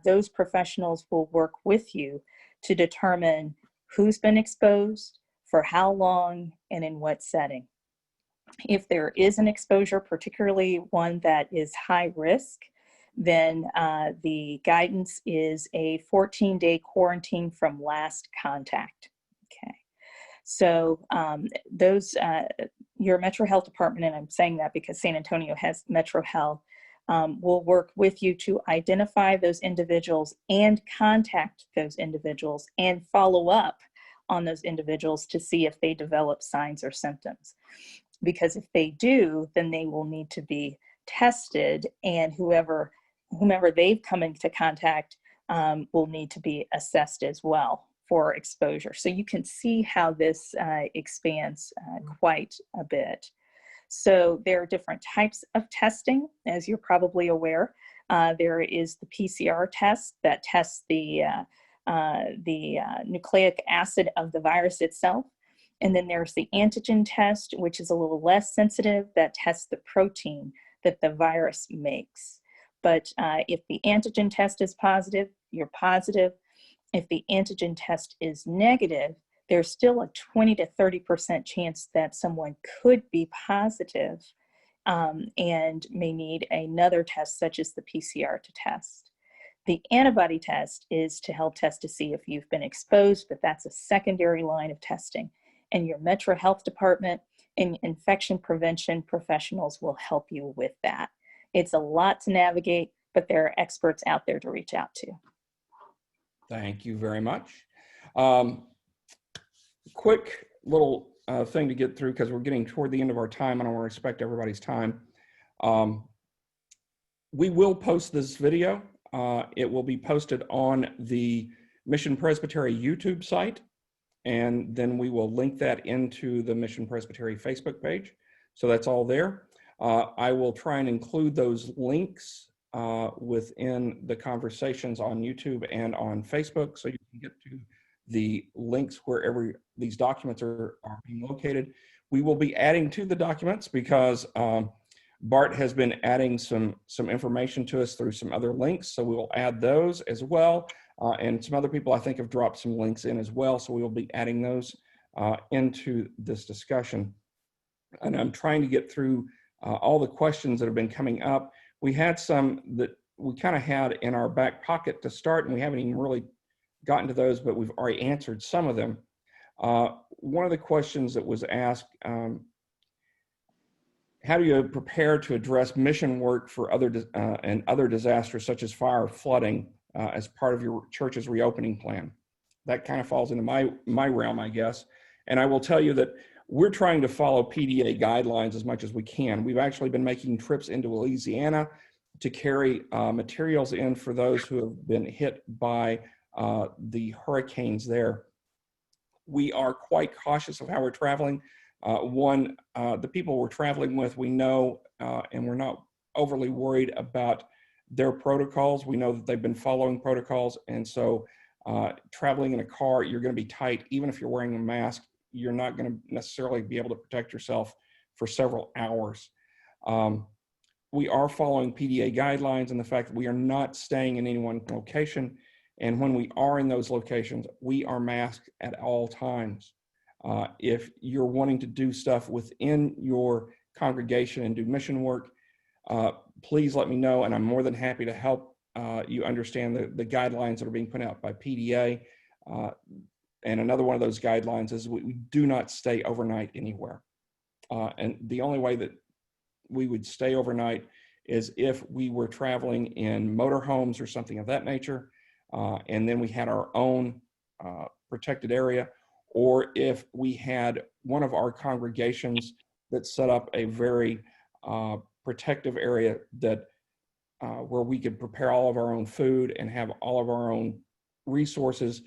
those professionals will work with you to determine who's been exposed, for how long, and in what setting. If there is an exposure, particularly one that is high risk, then the guidance is a 14-day quarantine from last contact. Okay. So your Metro Health Department, and I'm saying that because San Antonio has Metro Health, will work with you to identify those individuals and contact those individuals and follow up on those individuals to see if they develop signs or symptoms. Because if they do, then they will need to be tested, and whomever they've come into contact will need to be assessed as well for exposure. So you can see how this expands quite a bit. So there are different types of testing, as you're probably aware. There is the PCR test that tests the nucleic acid of the virus itself. And then there's the antigen test, which is a little less sensitive, that tests the protein that the virus makes. But if the antigen test is positive, you're positive. If the antigen test is negative, there's still a 20 to 30% chance that someone could be positive and may need another test, such as the PCR to test. The antibody test is to help test to see if you've been exposed, but that's a secondary line of testing. And your Metro Health Department and infection prevention professionals will help you with that. It's a lot to navigate, but there are experts out there to reach out to. Thank you very much. Quick little thing to get through, because we're getting toward the end of our time and I want to respect everybody's time. We will post this video. It will be posted on the Mission Presbytery YouTube site, and then we will link that into the Mission Presbytery Facebook page. So that's all there. I will try and include those links within the conversations on YouTube and on Facebook, so you can get to the links wherever these documents are being located. We will be adding to the documents because Bart has been adding some information to us through some other links, so we will add those as well. And some other people, I think, have dropped some links in as well, so we will be adding those into this discussion. And I'm trying to get through all the questions that have been coming up. We had some that we kind of had in our back pocket to start, and we haven't even really gotten to those, but we've already answered some of them. One of the questions that was asked, how do you prepare to address mission work for other disasters such as fire or flooding as part of your church's reopening plan? That kind of falls into my realm, I guess. And I will tell you that we're trying to follow PDA guidelines as much as we can. We've actually been making trips into Louisiana to carry materials in for those who have been hit by the hurricanes there. We are quite cautious of how we're traveling. The people we're traveling with, we know, and we're not overly worried about their protocols. We know that they've been following protocols, and so traveling in a car, you're going to be tight. Even if you're wearing a mask, you're not going to necessarily be able to protect yourself for several hours. we are following PDA guidelines and the fact that we are not staying in any one location. And when we are in those locations, we are masked at all times. If you're wanting to do stuff within your congregation and do mission work, please let me know, and I'm more than happy to help you understand the guidelines that are being put out by PDA. And another one of those guidelines is we do not stay overnight anywhere. And the only way that we would stay overnight is if we were traveling in motorhomes or something of that nature, and then we had our own protected area, or if we had one of our congregations that set up a very protective area that where we could prepare all of our own food and have all of our own resources,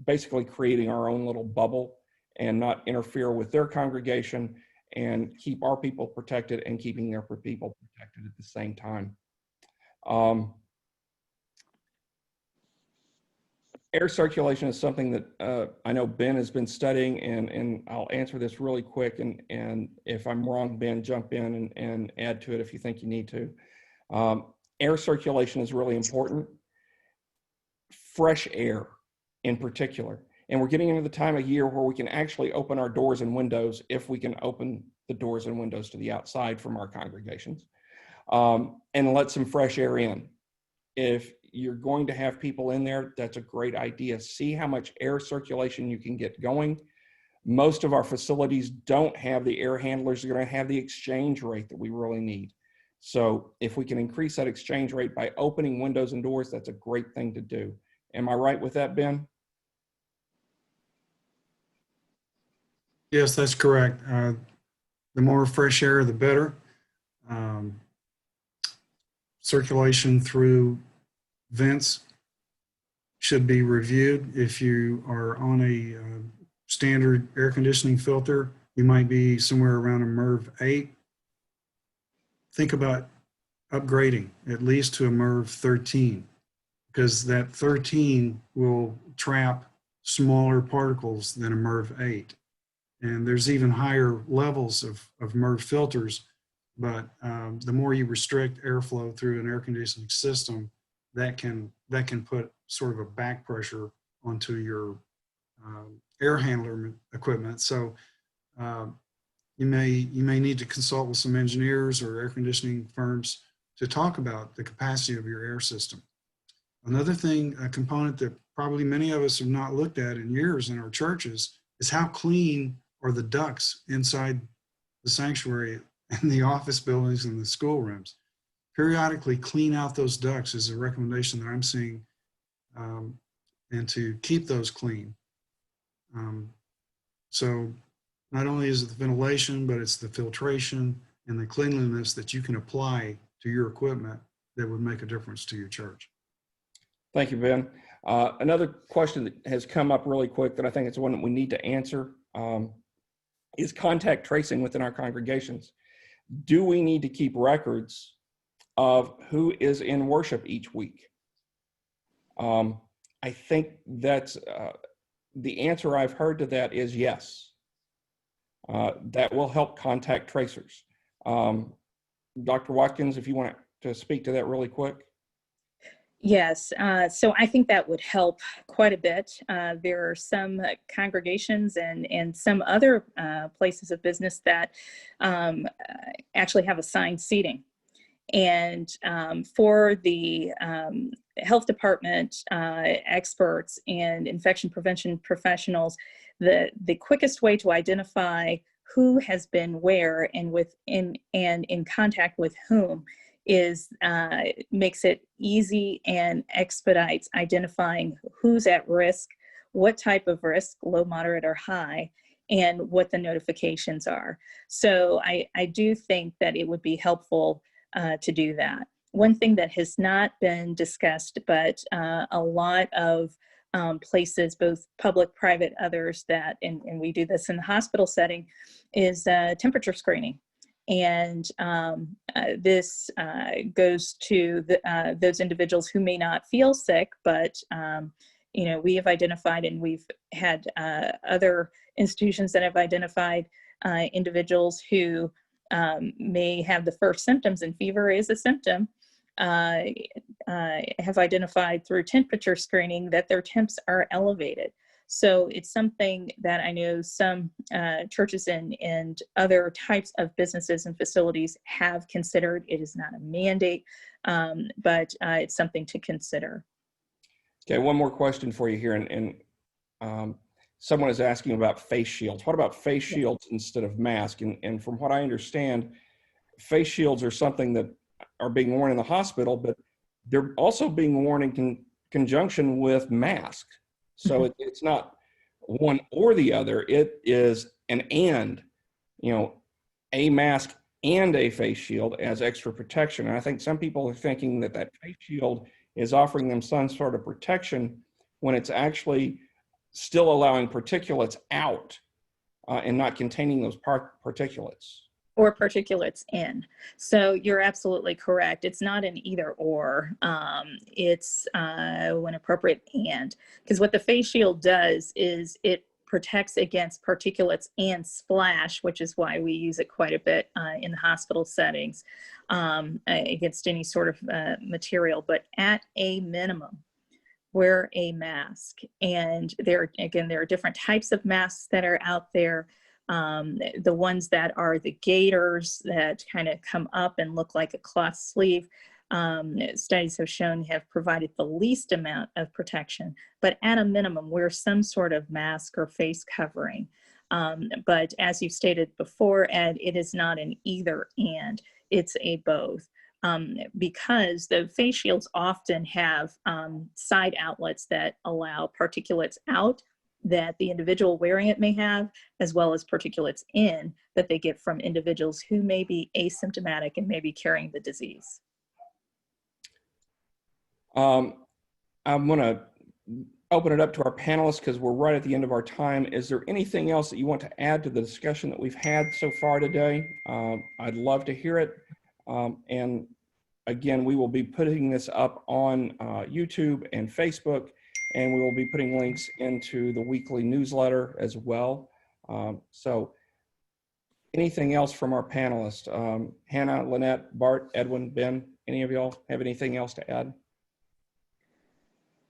basically creating our own little bubble and not interfere with their congregation and keep our people protected and keeping their people protected at the same time. Air circulation is something that I know Ben has been studying, and I'll answer this really quick, and if I'm wrong, Ben, jump in and add to it if you think you need to. Air circulation is really important. Fresh air in particular. And we're getting into the time of year where we can actually open our doors and windows if we can open the doors and windows to the outside from our congregations, and let some fresh air in. If you're going to have people in there, that's a great idea. See how much air circulation you can get going. Most of our facilities don't have the air handlers that are going to have the exchange rate that we really need. So if we can increase that exchange rate by opening windows and doors, that's a great thing to do. Am I right with that, Ben? Yes, that's correct. The more fresh air, the better. Circulation through vents should be reviewed. If you are on a standard air conditioning filter, you might be somewhere around a MERV 8. Think about upgrading at least to a MERV 13, because that 13 will trap smaller particles than a MERV 8. And there's even higher levels of MERV filters, but the more you restrict airflow through an air conditioning system, that can put sort of a back pressure onto your air handler equipment. So you may need to consult with some engineers or air conditioning firms to talk about the capacity of your air system. Another thing, a component that probably many of us have not looked at in years in our churches, is how clean are the ducts inside the sanctuary and the office buildings and the schoolrooms. Periodically clean out those ducts is a recommendation that I'm seeing, and to keep those clean. So not only is it the ventilation, but it's the filtration and the cleanliness that you can apply to your equipment that would make a difference to your church. Thank you, Ben. Another question that has come up really quick that I think is one that we need to answer is contact tracing within our congregations. Do we need to keep records of who is in worship each week? I think that's the answer I've heard to that is yes. That will help contact tracers. Dr. Watkins, if you want to speak to that really quick. Yes, so I think that would help quite a bit. There are some congregations and some other places of business that actually have assigned seating. And for the health department experts and infection prevention professionals, the quickest way to identify who has been where and in contact with whom is makes it easy and expedites identifying who's at risk, what type of risk, low, moderate, or high, and what the notifications are. So I do think that it would be helpful to do that. One thing that has not been discussed, but a lot of places, both public, private, others that, and we do this in the hospital setting, is temperature screening. And this goes to those individuals who may not feel sick, but we have identified, and we've had other institutions that have identified individuals who may have the first symptoms, and fever is a symptom, have identified through temperature screening that their temps are elevated. So it's something that I know some churches and other types of businesses and facilities have considered. It is not a mandate, but it's something to consider. Okay, one more question for you here. Someone is asking about face shields. What about face shields instead of masks? And from what I understand, face shields are something that are being worn in the hospital, but they're also being worn in conjunction with masks. So it's not one or the other. It is an and, a mask and a face shield as extra protection. And I think some people are thinking that that face shield is offering them some sort of protection when it's actually still allowing particulates out and not containing those particulates. Or particulates in. So you're absolutely correct. It's not an either or. It's when appropriate and. Because what the face shield does is it protects against particulates and splash, which is why we use it quite a bit in the hospital settings, against any sort of material. But at a minimum, wear a mask. And there are different types of masks that are out there. The ones that are the gaiters that kind of come up and look like a cloth sleeve, studies have shown have provided the least amount of protection, but at a minimum, wear some sort of mask or face covering. But as you stated before, Ed, it is not an either and, it's a both. Because the face shields often have side outlets that allow particulates out that the individual wearing it may have, as well as particulates in that they get from individuals who may be asymptomatic and may be carrying the disease. I'm going to open it up to our panelists because we're right at the end of our time. Is there anything else that you want to add to the discussion that we've had so far today? I'd love to hear it. And again, we will be putting this up on YouTube and Facebook, and we will be putting links into the weekly newsletter as well. So anything else from our panelists? Hannah, Lynette, Bart, Edwin, Ben, any of y'all have anything else to add?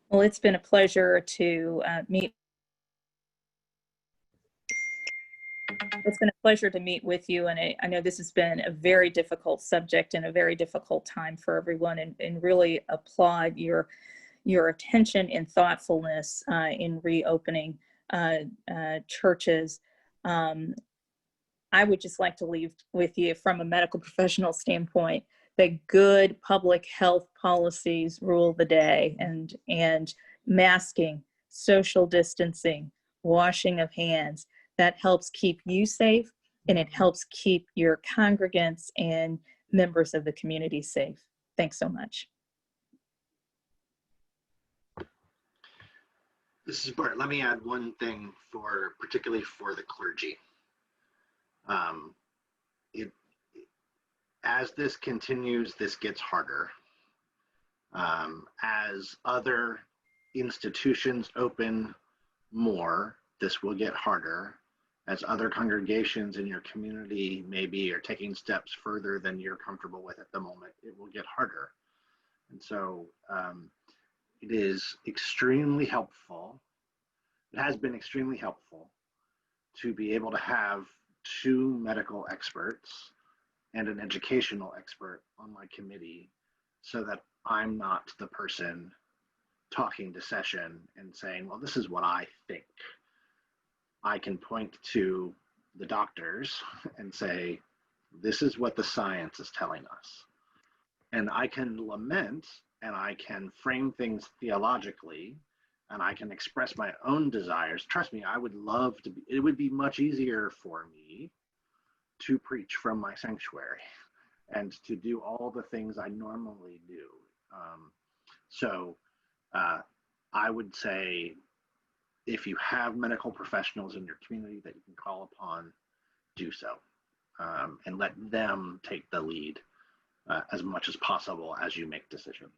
Well, it's been a pleasure to meet. It's been a pleasure to meet with you, and I know this has been a very difficult subject and a very difficult time for everyone, and really applaud your attention and thoughtfulness in reopening churches. I would just like to leave with you from a medical professional standpoint that good public health policies rule the day, and masking, social distancing, washing of hands, that helps keep you safe, and it helps keep your congregants and members of the community safe. Thanks so much. This is Bart. Let me add one thing particularly for the clergy. As this continues, this gets harder. As other institutions open more, this will get harder. As other congregations in your community maybe are taking steps further than you're comfortable with at the moment, it will get harder. And so it is extremely helpful. It has been extremely helpful to be able to have two medical experts and an educational expert on my committee, so that I'm not the person talking to session and saying, well, this is what I think. I can point to the doctors and say, this is what the science is telling us. And I can lament, and I can frame things theologically, and I can express my own desires. Trust me, I would love to be, it would be much easier for me to preach from my sanctuary and to do all the things I normally do. I would say, if you have medical professionals in your community that you can call upon, do so, and let them take the lead as much as possible as you make decisions.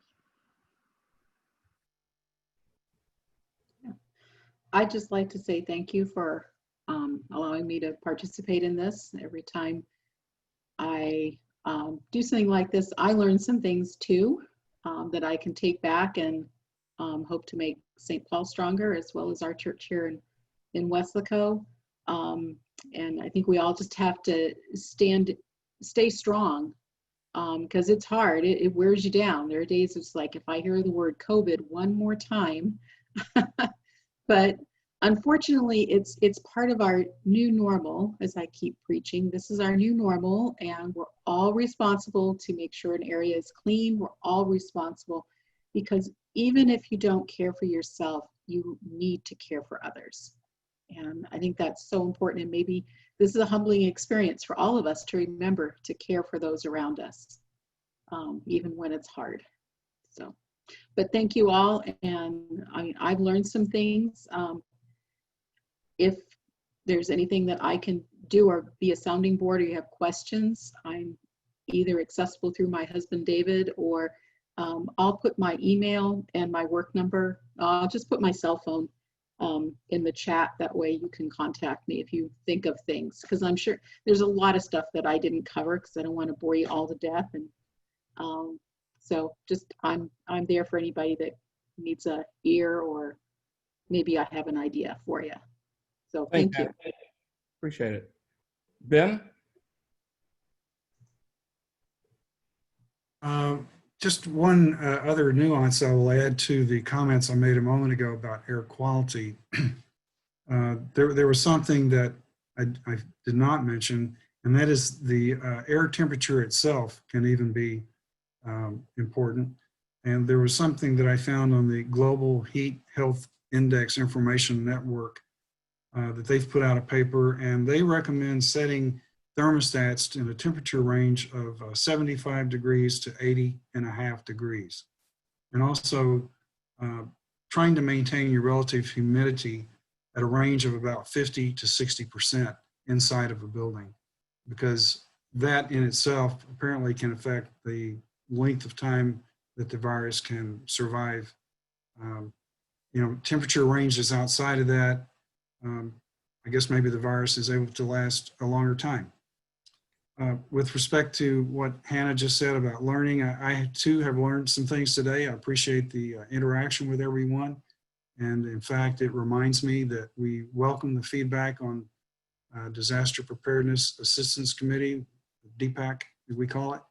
I'd just like to say thank you for allowing me to participate in this. Every time I do something like this, I learn some things too that I can take back and hope to make St. Paul stronger, as well as our church here in Weslaco. And I think we all just have to stay strong, because it's hard. It wears you down. There are days it's like, if I hear the word COVID one more time, but unfortunately, it's part of our new normal, as I keep preaching. This is our new normal, and we're all responsible to make sure an area is clean. We're all responsible, because even if you don't care for yourself, you need to care for others. And I think that's so important. And maybe this is a humbling experience for all of us to remember to care for those around us, even when it's hard. So, but thank you all. And I've learned some things. If there's anything that I can do or be a sounding board, or you have questions, I'm either accessible through my husband, David, or I'll put my email and my work number. I'll just put my cell phone in the chat. That way you can contact me if you think of things, because I'm sure there's a lot of stuff that I didn't cover, because I don't want to bore you all to death. And so just I'm there for anybody that needs a ear, or maybe I have an idea for you. So thank you. Appreciate it. Ben? Just one other nuance I will add to the comments I made a moment ago about air quality. There was something that I did not mention, and that is the air temperature itself can even be important. And there was something that I found on the Global Heat Health Index Information Network that they've put out a paper, and they recommend setting thermostats in a temperature range of 75 degrees to 80.5 degrees. And also trying to maintain your relative humidity at a range of about 50 to 60% inside of a building, because that in itself apparently can affect the length of time that the virus can survive. Temperature ranges outside of that, I guess maybe the virus is able to last a longer time. With respect to what Hannah just said about learning, I too have learned some things today. I appreciate the interaction with everyone. And in fact, it reminds me that we welcome the feedback on Disaster Preparedness Assistance Committee, DPAC, as we call it.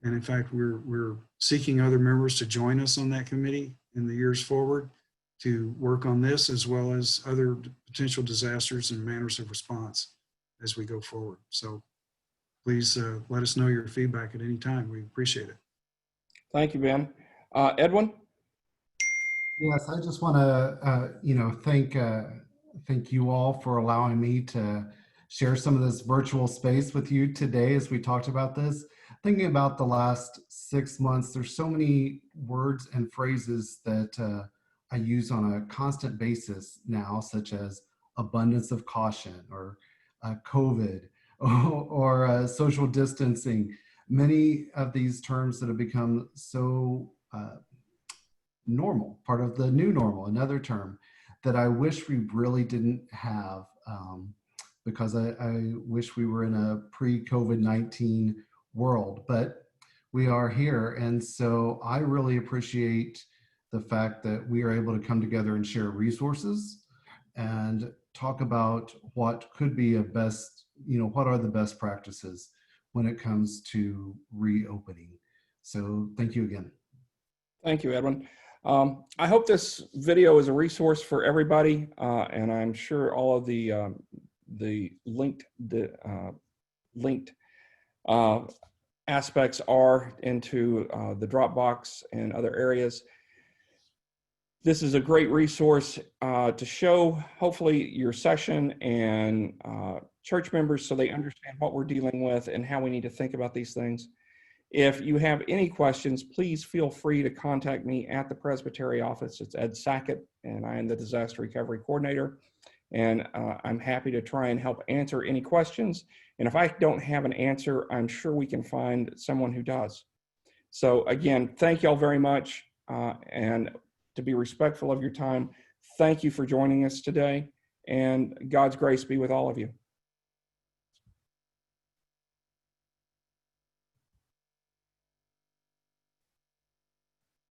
And in fact, we're seeking other members to join us on that committee in the years forward to work on this, as well as other potential disasters and manners of response as we go forward. So please let us know your feedback at any time. We appreciate it. Thank you, Ben. Edwin? Yes, I just want to, thank you all for allowing me to share some of this virtual space with you today as we talked about this. Thinking about the last 6 months, there's so many words and phrases that I use on a constant basis now, such as abundance of caution, or COVID, or social distancing. Many of these terms that have become so normal, part of the new normal, another term that I wish we really didn't have, because I wish we were in a pre-COVID-19 world, but we are here. And so I really appreciate the fact that we are able to come together and share resources and talk about what could be a best, what are the best practices when it comes to reopening. So thank you again. Thank you, Edwin. I hope this video is a resource for everybody, and I'm sure all of the linked aspects are into the Dropbox and other areas. This is a great resource to show, hopefully, your session and church members so they understand what we're dealing with and how we need to think about these things. If you have any questions, please feel free to contact me at the Presbytery office. It's Ed Sackett, and I am the Disaster Recovery Coordinator. And I'm happy to try and help answer any questions. And if I don't have an answer, I'm sure we can find someone who does. So again, thank y'all very much. And to be respectful of your time, thank you for joining us today. And God's grace be with all of you.